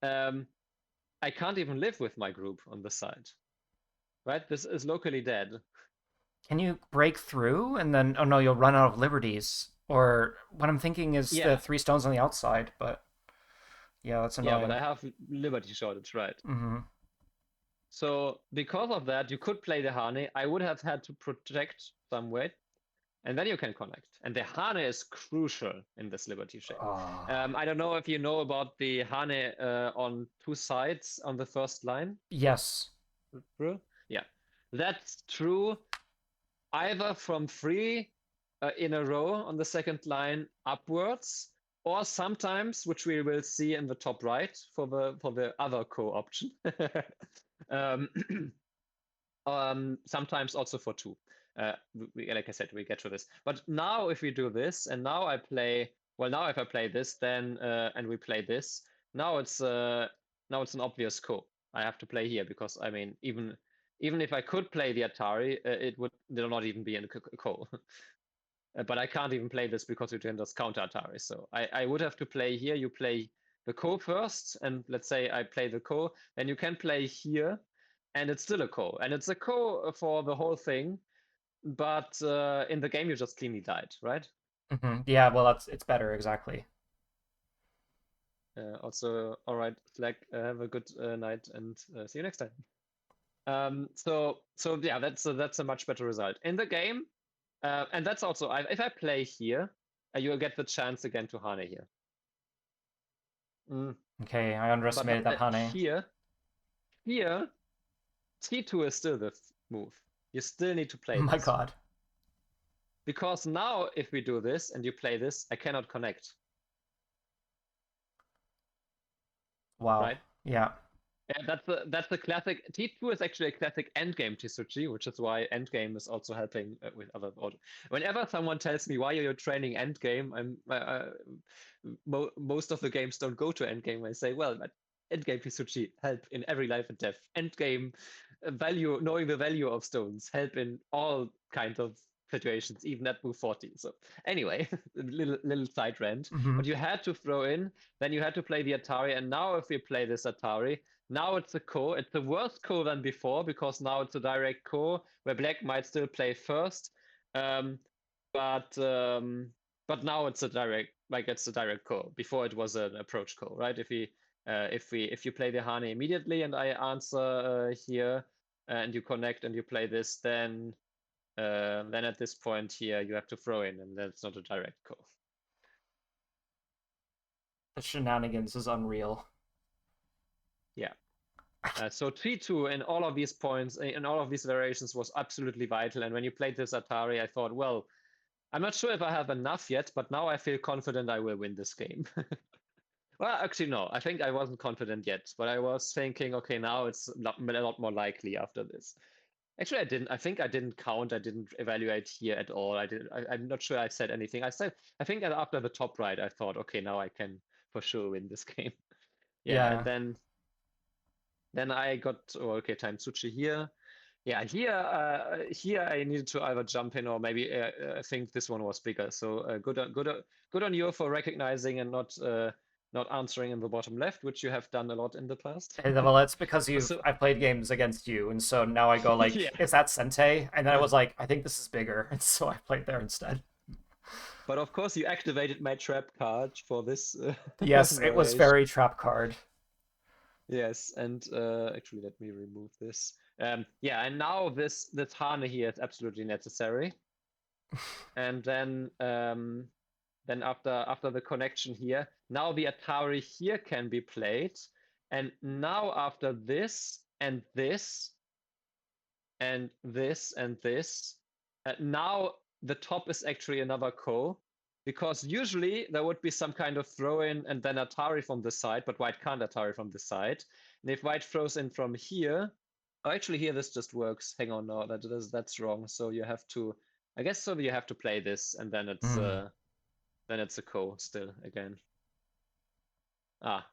um, I can't even live with my group on the side. Right? This is locally dead. Can you break through and then, oh no, you'll run out of liberties? Or what I'm thinking is the Yeah, 3 stones on the outside, but yeah, that's yeah, but annoying. I have liberty shortage, right? Hmm. So because of that, you could play the Hane. I would have had to protect some weight, and then you can connect. And the Hane is crucial in this liberty shape. Ah. I don't know if you know about the Hane on two sides on the first line. Yes. True? Yeah, that's true. Either from three in a row on the second line upwards, or sometimes, which we will see in the top right for the other co-option. um, sometimes also for two. Like I said, we get to this. But now if we do this, and now I play, well, now if I play this, then and we play this, now it's an obvious co. I have to play here because I mean, even if I could play the Atari, it would not even be in a co. But I can't even play this because you can just counter Atari. So I would have to play here. You play the co first, and let's say I play the co, then you can play here, and it's still a co, and it's a co for the whole thing. But in the game, you just cleanly died, right? Hmm. Yeah, well, it's better, exactly. Also, all right, Slack. Have a good night, and see you next time. So yeah, that's a much better result in the game, and that's also if I play here, you'll get the chance again to Hane here. Mm. Okay, I But now underestimated that honey. here, T2 is still the move. You still need to Oh play my this. god. Because now, if we do this and you play this, I cannot connect, Wow. right? Yeah. Yeah, that's the classic. T2 is actually a classic endgame Tsuchi, which is why endgame is also helping with other. Whenever someone tells me why you're training endgame, most of the games don't go to endgame. I say, well, but endgame Tsuchi help in every life and death. Endgame value, knowing the value of stones, help in all kinds of situations, even at move 40. So anyway, little side rant. Hmm. But you had to throw in, then you had to play the Atari, and now if we play this Atari. Now it's a core. It's a worse core than before because now it's a direct core where black might still play first. Um, but um, but now it's a direct it's a direct core. Before it was an approach core, right? If you play the Hane immediately and I answer here and you connect and you play this, then at this point here you have to throw in and that's not a direct core. The shenanigans is unreal. Yeah. So T2 in all of these points, in all of these variations was absolutely vital. And when you played this Atari, I thought, well, I'm not sure if I have enough yet, but now I feel confident I will win this game. Well, actually, no, I think I wasn't confident yet, but I was thinking, okay, now it's a lot more likely after this. Actually, I didn't. I think I didn't count. I didn't evaluate here at all. I'm not sure I said anything. I think after the top right, I thought, okay, now I can for sure win this game. Yeah, and Yeah. then I got, oh, okay, time Tsuchi here. Yeah, here I needed to either jump in or maybe I think this one was bigger. So good on you for recognizing and not answering in the bottom left, which you have done a lot in the past. Well, that's because So I've played games against you, and so now I go like, yeah, is that Sente? And then I was like, I think this is bigger, and so I played there instead. but of course you activated my trap card for this Yes, it was variation. very trap card. Yes, and actually let me remove this. Yeah, and now this Hane here is absolutely necessary. And then after the connection here, now the Atari here can be played. And now after this and this and this and this, now the top is actually another ko. Because usually there would be some kind of throw in and then Atari from the side, but white can't Atari from the side. And if white throws in from here, oh, actually here this just works. Hang on, no, that's wrong. So you have to, I guess so you have to play this and Mm. then it's a ko still again. Ah,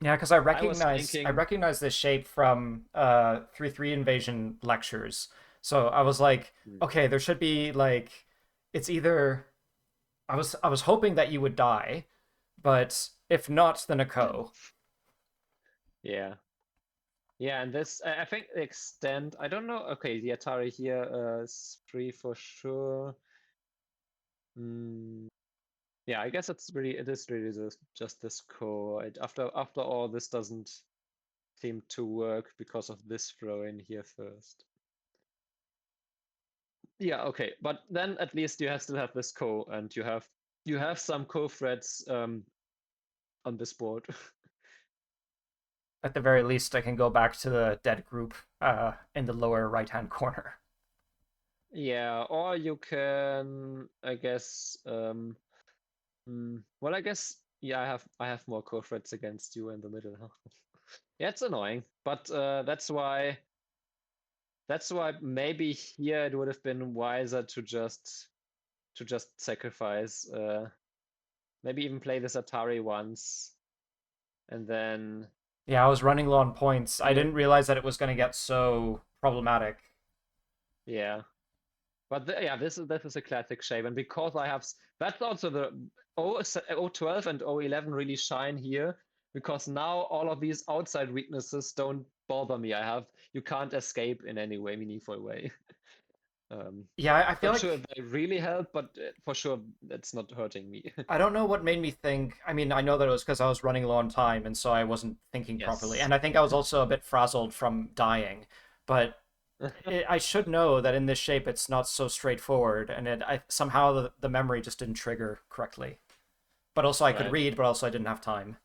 Yeah, because I was I thinking, recognize this shape from 3-3 invasion lectures. So I was like, hmm, okay, there should be like, it's either I was hoping that you would die, but if not, then a ko. yeah. Yeah, and this, I think the extent, I don't know. Okay, the Atari here is free for sure. Mm, yeah, I guess it is really just this core. After all, this doesn't seem to work because of this throw in here first. Yeah, okay, but then at least still have this core, and you have some core threads on this board. At the very least, I can go back to the dead group in the lower right hand corner. Yeah, or you can, I guess, well, I guess, yeah, I have more core threats against you in the middle. Huh? Yeah, it's annoying, but that's why maybe here it would have been wiser to just sacrifice. Maybe even play this Atari once, and then Yeah, I was running low on points. I you, didn't realize that it was going to get so problematic. yeah. But yeah, this is a classic shape, and because that's also the O12 and O11 really shine here because now all of these outside weaknesses don't bother me. You can't escape in any way meaningful way. Yeah, I feel Not like sure if they really help, but for sure it's not hurting me. I don't know what made me think. I mean, I know that it was because I was running low on time, and so I wasn't thinking properly. Yes. And I think I was also a bit frazzled from dying. But I should know that in this shape, it's not so straightforward, and somehow the memory just didn't trigger correctly. But also I could Right. read, but also I didn't have time.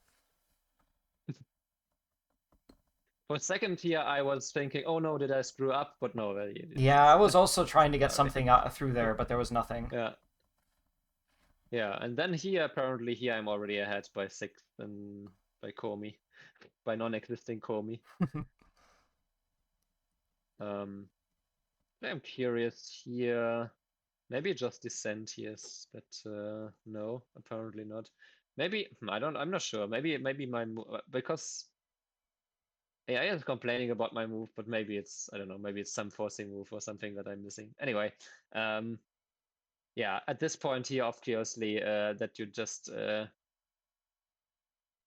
For a second here, I was thinking, oh no, did I screw up? But no, it's Yeah, I was also trying to get sorry. something out through there, but there was nothing. Yeah, yeah. And then here, apparently, here I'm already ahead by 6 and by Komi, by non-existing Komi. Um, I'm curious here. Maybe just descent, yes, but no, apparently not. Maybe I'm not sure. Maybe because AI is complaining about my move, but maybe it's I don't know. Maybe it's some forcing move or something that I'm missing. Anyway, um, yeah. At this point here, obviously, that you just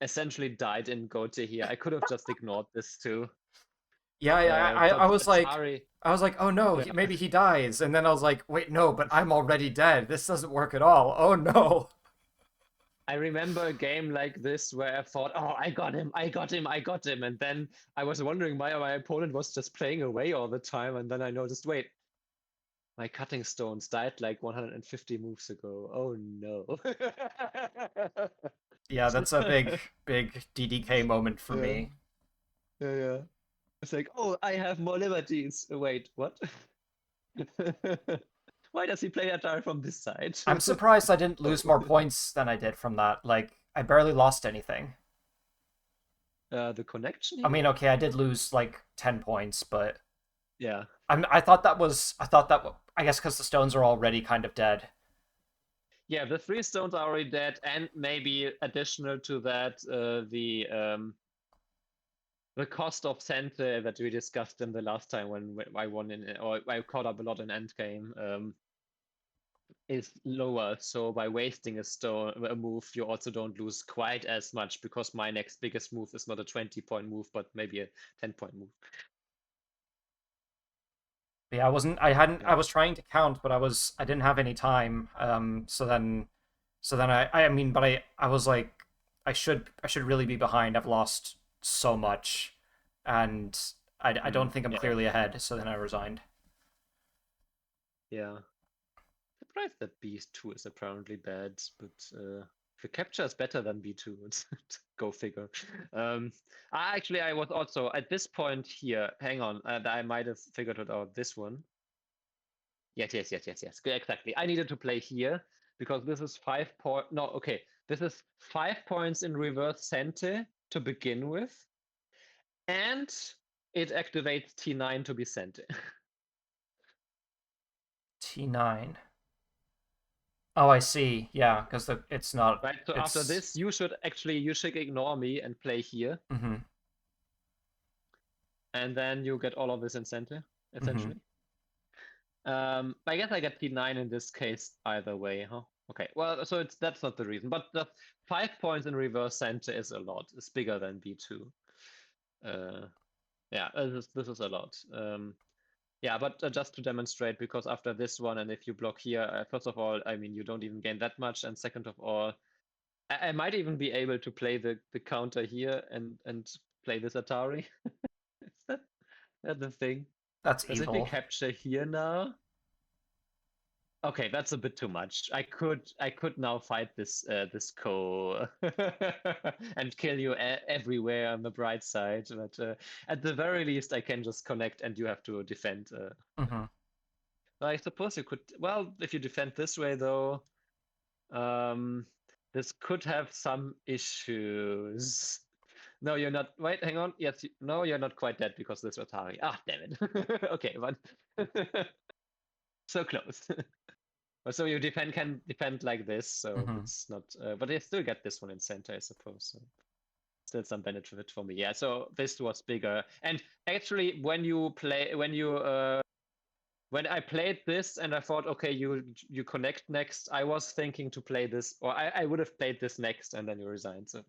essentially died in Gote here. I could have just ignored this too. Yeah, yeah, But Atari, I was like, oh no, yeah. maybe he dies, and then I was like, wait, no, but I'm already dead. This doesn't work at all. Oh no. I remember a game like this where I thought, oh, I got him, I got him, I got him. And then I was wondering why my opponent was just playing away all the time. And then I noticed, wait, my cutting stones died like 150 moves ago. Oh no. Yeah, that's a big DDK moment for Yeah, me. yeah, yeah. It's like, oh, I have more liberties. Wait, what? Why does he play Atari from this side? I'm surprised I didn't lose Oh. more points than I did from that. Like, I barely lost anything. The connection I here? mean, okay, I did lose like 10 points, but Yeah. I thought that was I thought that I guess because the stones are already kind of dead. Yeah, the 3 stones are already dead, and maybe additional to that, the cost of center that we discussed in the last time when I won in or I caught up a lot in endgame is lower. So by wasting a move, you also don't lose quite as much because my next biggest move is not a 20-point move, but maybe a 10-point move. Yeah, I wasn't. I hadn't. Yeah. I was trying to count, but I didn't have any time. So then I mean, but I was like, I should really be behind. I've lost so much, and I don't think I'm Yeah. clearly ahead. So then I resigned. Yeah. Surprised that B2 is apparently bad, but the capture is better than B2. Go figure. Actually, I was also at this point here. Hang on, I might have figured it out. This one. Yes, yes, yes, yes, yes. Exactly. I needed to play here because this is 5 point. No, okay. This is 5 points in reverse center to begin with, and it activates T9 to be center. T9. Oh, I see. Yeah, because it's not. Right. So after It's. this, you should ignore me and play here. Mm-hmm. And then you get all of this incentive, Mm-hmm. essentially. I guess I get P9 in this case either way, huh? Okay, well, so that's not the reason, but the 5 points in reverse center is a lot. It's bigger than B2. Yeah, this is a lot. Yeah, but just to demonstrate, because after this one, and if you block here, first of all, I mean, you don't even gain that much, and second of all, I might even be able to play the counter here and play this Atari. Is that the thing? That's Because if we evil. capture here now, okay, that's a bit too much. I could now fight this Ko and kill you everywhere on the bright side, but at the very least, I can just connect and you have to defend. Mm-hmm. I suppose you could. Well, if you defend this way, though, um, this could have some issues. No, you're not. Wait, hang on. Yes, no, you're not quite dead because this Atari. Ah, damn it. Okay, but so close. So you can defend like this, so Mm-hmm. it's not. But I still get this one in center, I suppose. So still some benefit for me. Yeah. So this was bigger. And actually, when I played this and I thought, okay, you connect next, I was thinking to play this, or I would have played this next, and then you resigned. So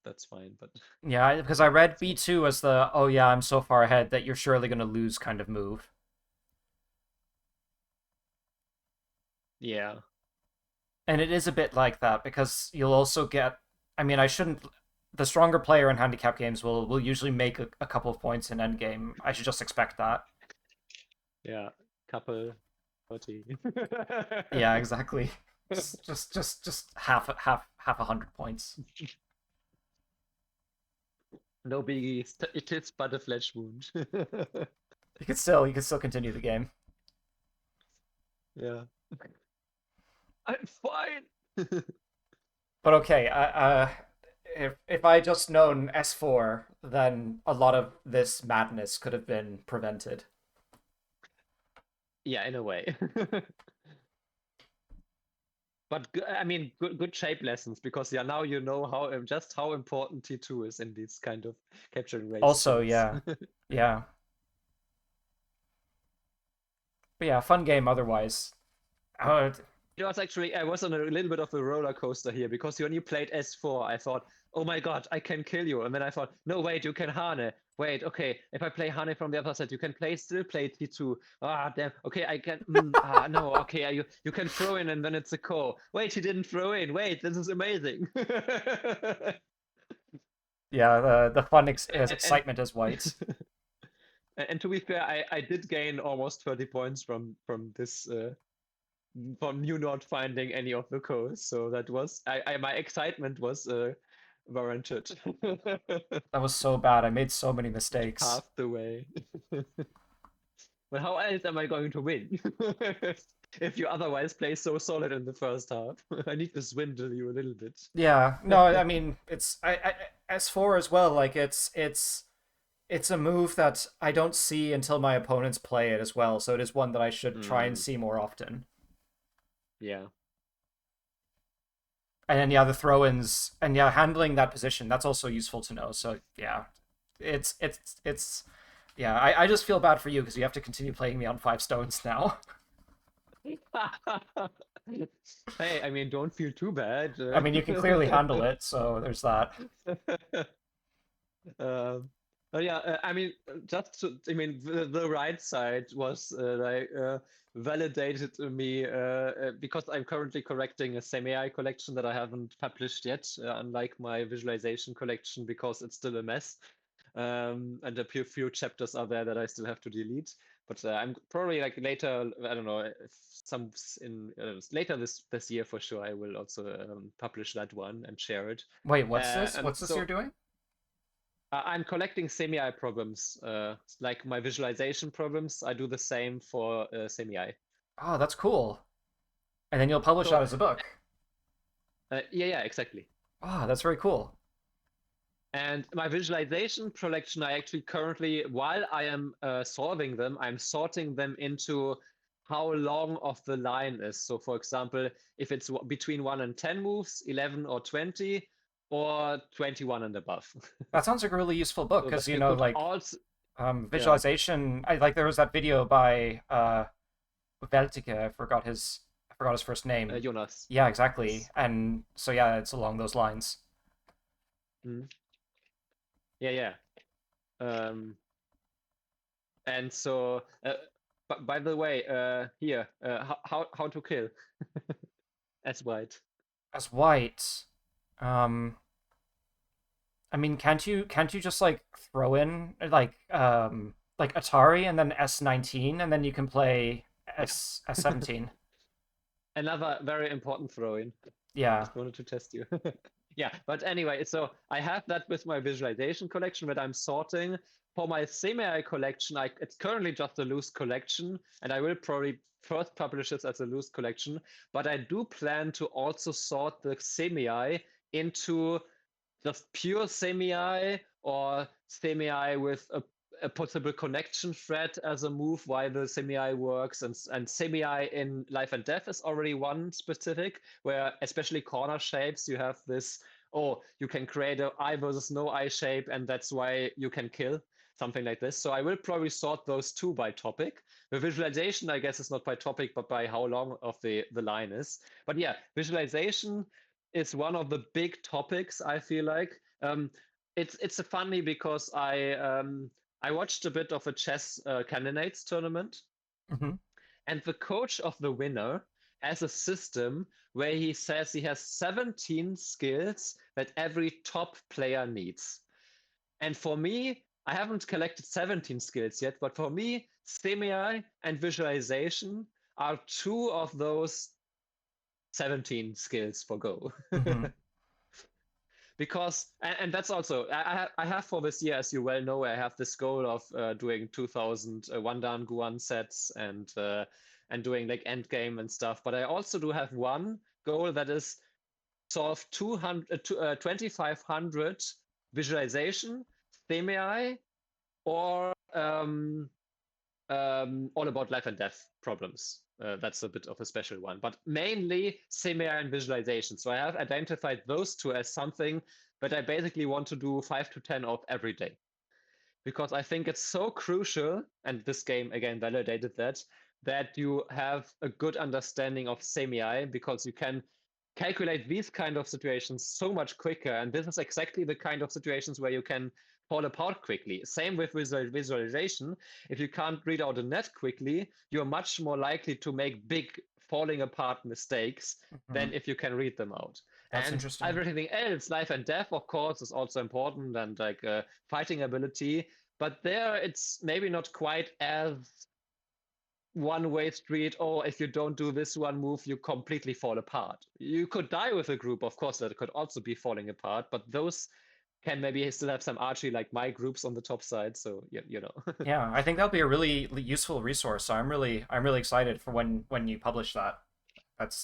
that's fine. But Yeah, because I read so B2 as the oh yeah, I'm so far ahead that you're surely gonna lose kind of move. yeah. And it is a bit like that because you'll also get. I mean, I shouldn't. The stronger player in handicap games will usually make a couple of points in endgame. I should just expect that. Yeah. Couple 40. Yeah, exactly. Just half 100 points. No biggie. It is but a flesh wound. You could still continue the game. Yeah. I'm fine. But okay, if I just known S4, then a lot of this madness could have been prevented. Yeah, in a way. But I mean, good shape lessons because yeah, now you know how just how important T2 is in these kind of capturing race Also, shapes. yeah, yeah, but yeah, fun game otherwise. Uh, It was actually I was on a little bit of a roller coaster here because when you played S4, I thought, oh my god, I can kill you, and then I thought, no wait, you can Hane. Wait, okay, if I play Hane from the other side, you can still play T2. Ah, damn. Okay, I can. No, okay, you can throw in, and then it's a core. Wait, he didn't throw in. Wait, this is amazing. yeah, the fun is and excitement as white. and to be fair, I did gain almost 30 points from this from you not finding any of the codes. So that was my excitement was warranted. That was so bad. I made so many mistakes. Half the way. But how else am I going to win? If you otherwise play so solid in the first half, I need to swindle you a little bit. Yeah, no, I mean it's S4 as well. Like it's a move that I don't see until my opponents play it as well. So it is one that I should try and Mm, see more often. yeah. And then yeah, the throw-ins and yeah, handling that position, that's also useful to know. So yeah, it's yeah, I just feel bad for you because you have to continue playing me on 5 stones now. Hey, I mean, don't feel too bad. I mean, you can clearly handle it, so there's that. Um, but yeah, I mean, I mean, the right side was validated to me because I'm currently correcting a semi-I collection that I haven't published yet, unlike my visualization collection because it's still a mess. And a few chapters are there that I still have to delete. But I'm probably like later, I don't know, if some in later this year for sure, I will also publish that one and share it. Wait, what's this? And What's this you're so doing? I'm collecting semi-I problems, like my visualization problems. I do the same for semi-I. Oh, that's cool. And then you'll publish that So as a book. yeah, exactly. Oh, that's very cool. And my visualization collection, I actually currently, while I am solving them, I'm sorting them into how long of the line is. So, for example, if it's between 1 and 10 moves, 11 or 20, or 21 and above. That sounds like a really useful book So because that you you know, could like also, yeah, visualization. I like there was that video by Weltike. I forgot his first name. Jonas. Yeah, exactly. And so yeah, it's along those lines. Mm. Yeah, yeah. Um, and so, but by the way, here, how to kill as white. As white, um, I mean, can't you just like throw in like Atari and then S19 and then you can play Yeah. S17. Another very important throw-in. Yeah. Just wanted to test you. Yeah, but anyway, so I have that with my visualization collection that I'm sorting. For my semi collection, it's currently just a loose collection, and I will probably first publish it as a loose collection. But I do plan to also sort the semi into just pure semi or semi with a possible connection thread as a move while the semi works, and semi in life and death is already one specific where especially corner shapes you have this, oh, you can create a eye versus no eye shape and that's why you can kill something like this. So I will probably sort those two by topic. The visualization, I guess, is not by topic but by how long of the line is. But yeah, visualization is one of the big topics, I feel like. It's a funny because I watched a bit of a chess candidates tournament, Hmm. and the coach of the winner has a system where he says he has 17 skills that every top player needs. And for me, I haven't collected 17 skills yet, but for me, semi and visualization are two of those 17 skills for Go. Hmm. Because and that's also I have for this year, as you well know, I have this goal of doing 2000 one-down Guan sets and doing like end game and stuff. But I also do have one goal that is solve 2500 visualization, semi, or all about life and death problems. That's a bit of a special one, but mainly semi and visualization. So I have identified those two as something that I basically want to do 5 to 10 of every day, because I think it's so crucial, and this game again validated that you have a good understanding of semi, because you can calculate these kind of situations so much quicker. And this is exactly the kind of situations where you can fall apart quickly. Same with visualization. If you can't read out a net quickly, you're much more likely to make big falling apart mistakes Hmm. than if you can read them out. That's And interesting. everything else, life and death, of course, is also important, and like fighting ability. But there, it's maybe not quite as one-way street. Oh, if you don't do this one move, you completely fall apart. You could die with a group, of course, that could also be falling apart, but those can maybe still have some archery like my groups on the top side. So you know. Yeah, I think that'll be a really useful resource. So I'm really excited for when you publish that.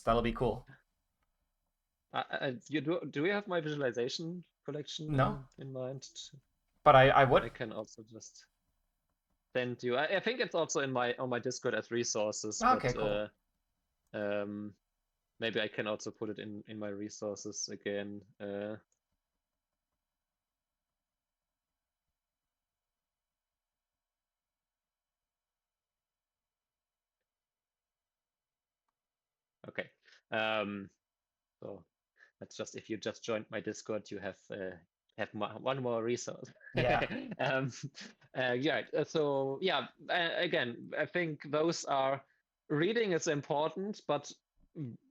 That'll be cool. You do you have my visualization collection No, in mind? but I would. I can also just send you. I think it's also in my on my Discord as resources, but Okay, cool. um, maybe I can also put it in my resources again. Okay. Um, so that's just if you just joined my Discord, you have one more resource. Yeah, um, yeah. So yeah. Again, I think those are reading is important, but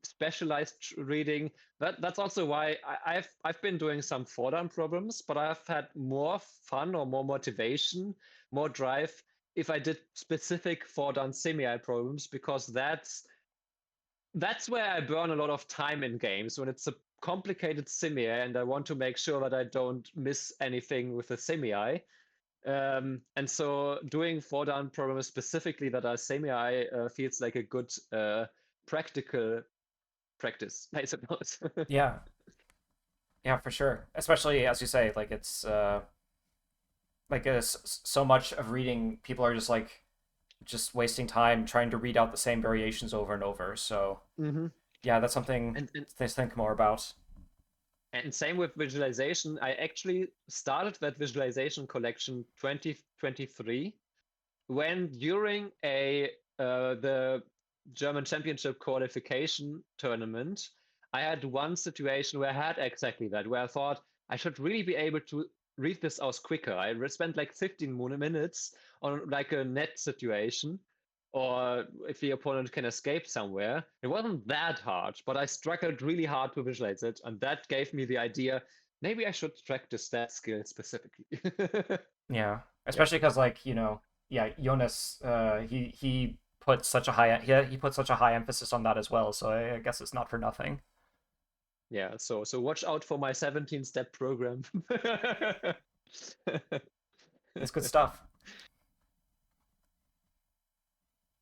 specialized reading. That's also why I've been doing some four-down problems, but I've had more fun or more motivation, more drive if I did specific four-down semi problems, because that's where I burn a lot of time in games when it's a complicated semi and I want to make sure that I don't miss anything with the semi. And so doing four down problems specifically that are semi feels like a good practical practice, I suppose. yeah, yeah, for sure. Especially as you say, like it's so much of reading. People are just wasting time trying to read out the same variations over and over. So hmm yeah, that's something and to think more about. And same with visualization. I actually started that visualization collection 2023 when during a the German Championship qualification tournament, I had one situation where I had exactly that, where I thought I should really be able to read this out quicker. I spent like 15 minutes on like a net situation, or if the opponent can escape somewhere. It wasn't that hard, but I struggled really hard to visualize it, and that gave me the idea maybe I should practice that skill specifically. Yeah, Yeah. especially because yeah, Jonas, he put such a he put such a high emphasis on that as well. So I guess it's not for nothing. Yeah, so watch out for my 17-step program. It's good stuff.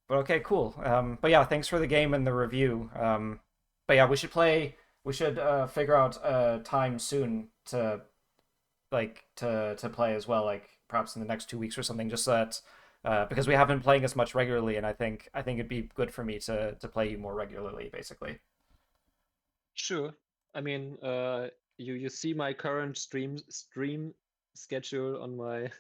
But okay, cool. But yeah, thanks for the game and the review. But yeah, we should play. We should figure out a time soon to to play as well, like perhaps in the next 2 weeks or something. Just so that because we haven't been playing as much regularly, and I think it'd be good for me to play you more regularly, basically. Sure. I mean, you see my current stream schedule on my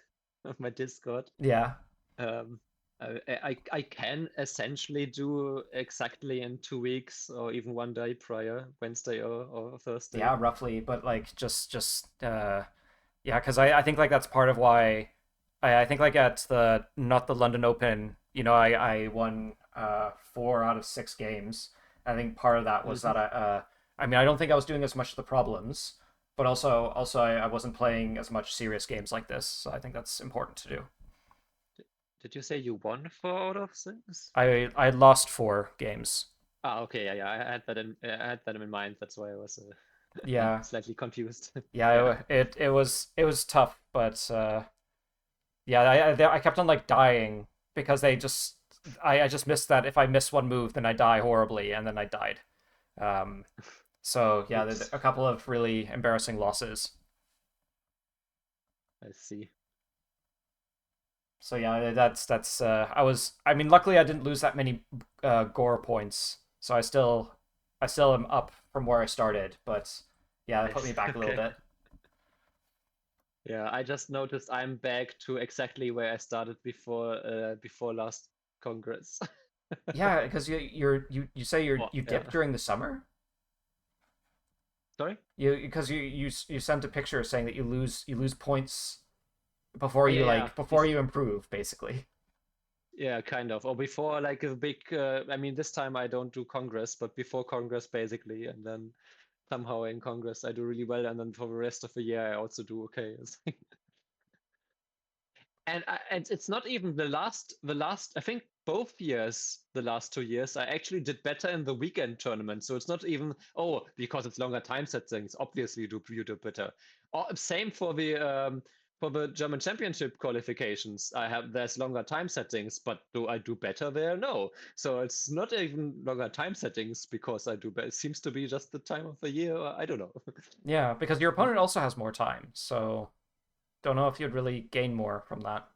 on my Discord. Yeah, Um, I can essentially do exactly in 2 weeks or even one day prior, Wednesday or Thursday. yeah, roughly. But like just yeah, because I think like that's part of why I think like at the not the London Open, I won 4 out of 6 games. I think part of that was hmm that I mean I don't think I was doing as much of the problems, but also I wasn't playing as much serious games like this. So I think that's important to do. Did you say you won 4 out of 6? I lost 4 games. Ah, okay, yeah, I had that I had that in mind. That's why I was Yeah, slightly confused. Yeah. yeah, it was tough, but yeah, I kept on like dying because I just missed that if I miss one move, then I die horribly, and then I died. Um, so yeah, Oops. a couple of really embarrassing losses. I see. So yeah, I mean, luckily I didn't lose that many gore points, so I still am up from where I started, but yeah, that I put me see. back a little Okay. bit. Yeah, I just noticed I'm back to exactly where I started before last Congress. Yeah, because you say Oh, you yeah. dip during the summer. Sorry? Because you sent a picture saying that you lose points before Yeah, you yeah. like before you improve, basically. Yeah, kind of. Or before like a big I mean this time I don't do Congress, but before Congress basically, and then somehow in Congress I do really well, and then for the rest of the year I also do okay. And it's not even the last I think both years, the last 2 years I actually did better in the weekend tournament, so it's not even, oh, because it's longer time set things, obviously you do better. Same for the German championship qualifications. There's longer time settings, but do I do better there? No. So it's not even longer time settings because I do better. It seems to be just the time of the year, I don't know. Yeah, because your opponent also has more time, so don't know if you'd really gain more from that.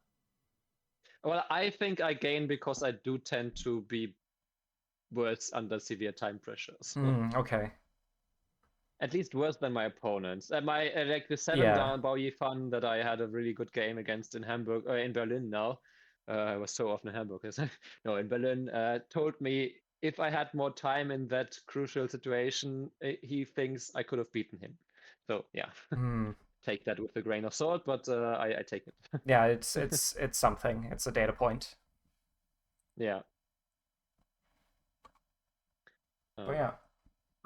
Well, I think I gain because I do tend to be worse under severe time pressure. So Okay. at least worse than my opponents. My like the seven Yeah. down Bowie Fun that I had a really good game against in Hamburg, in Berlin now. I was so often in Hamburg. No, in Berlin. Told me if I had more time in that crucial situation, he thinks I could have beaten him. So yeah, Hmm. take that with a grain of salt, but I take it. Yeah, it's something. It's a data point. Yeah. But Um, yeah.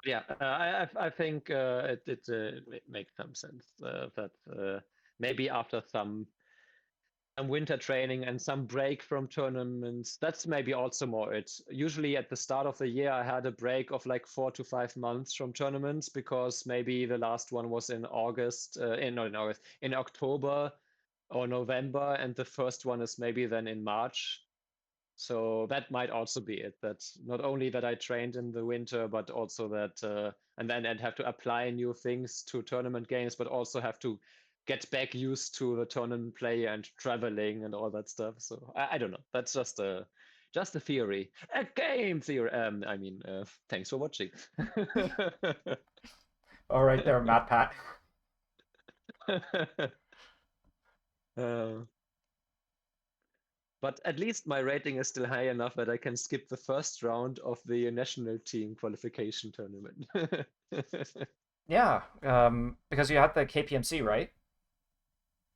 Yeah, I think it makes some sense that maybe after some winter training and some break from tournaments, that's maybe also more it. Usually at the start of the year, I had a break of like 4 to 5 months from tournaments because maybe the last one was in August, not in August, in October or November, and the first one is maybe then in March. So that might also be it. That not only that I trained in the winter, but also that, and then I'd have to apply new things to tournament games, but also have to get back used to the tournament play and traveling and all that stuff. So I don't know. That's just a theory, a game theory. I mean, thanks for watching. All right there, Matt Pat. uh, But at least my rating is still high enough that I can skip the first round of the national team qualification tournament. Yeah. Because you had the KPMC, right?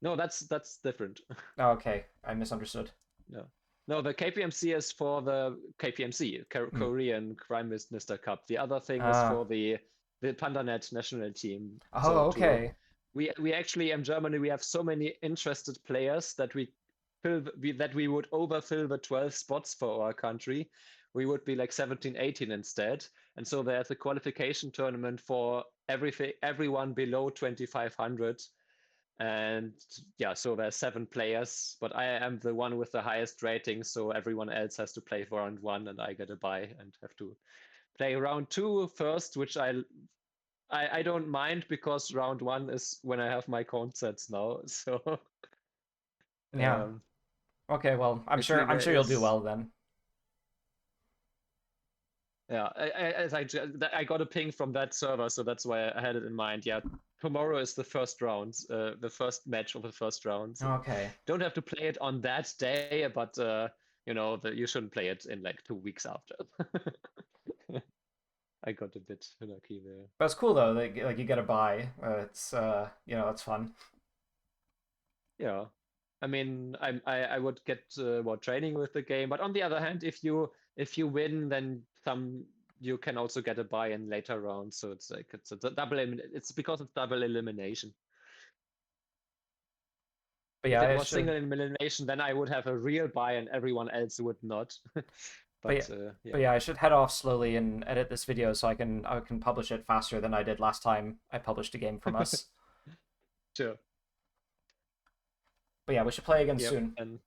No, that's different. Oh, okay. I misunderstood. No, no, the KPMC is for the KPMC, Hmm. Korean Crime Minister Cup. The other thing is Uh, for the PandaNet national team. So oh, to okay. we actually in Germany we have so many interested players that we would overfill the 12 spots for our country. We would be like 17, 18 instead. And so there's a qualification tournament for everyone below 2500. And yeah, so there's 7 players, but I am the one with the highest rating, so everyone else has to play for round one, and I get a bye and have to play round two first, which I don't mind because round one is when I have my count sets now. So Yeah. um, Okay. Well, I'm actually, sure I'm there sure you'll do is. well then. Yeah, I got a ping from that server, so that's why I had it in mind. Yeah, tomorrow is the first round, the first match of the first round. So Okay. don't have to play it on that day, but you shouldn't play it in like 2 weeks after. I got a bit lucky there. But it's cool though. Like you get a buy. It's it's fun. Yeah, I mean, I would get more training with the game, but on the other hand, if you win, then you can also get a buy in later rounds. So it's like it's a it's because it's double elimination. But If yeah, it I was should. single elimination, then I would have a real buy and everyone else would not. But But yeah, I should head off slowly and edit this video so I can publish it faster than I did last time I published a game from us. Sure. But yeah, we should play again Yep. soon. And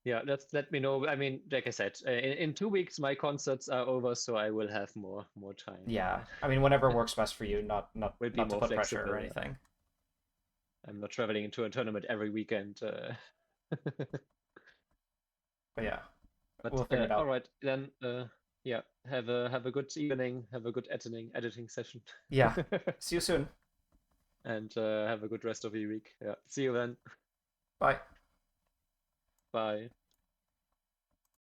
yeah, let me know. I mean, like I said, in 2 weeks my concerts are over, so I will have more time. Yeah, I mean, whenever works best for you, not Will be not to more put pressure or flexible. anything. I'm not traveling into a tournament every weekend. But yeah, But we'll figure it all out. right, then yeah, have a good evening, have a good editing session. Yeah, see you soon. And have a good rest of your week. Yeah, see you then. Bye. Bye.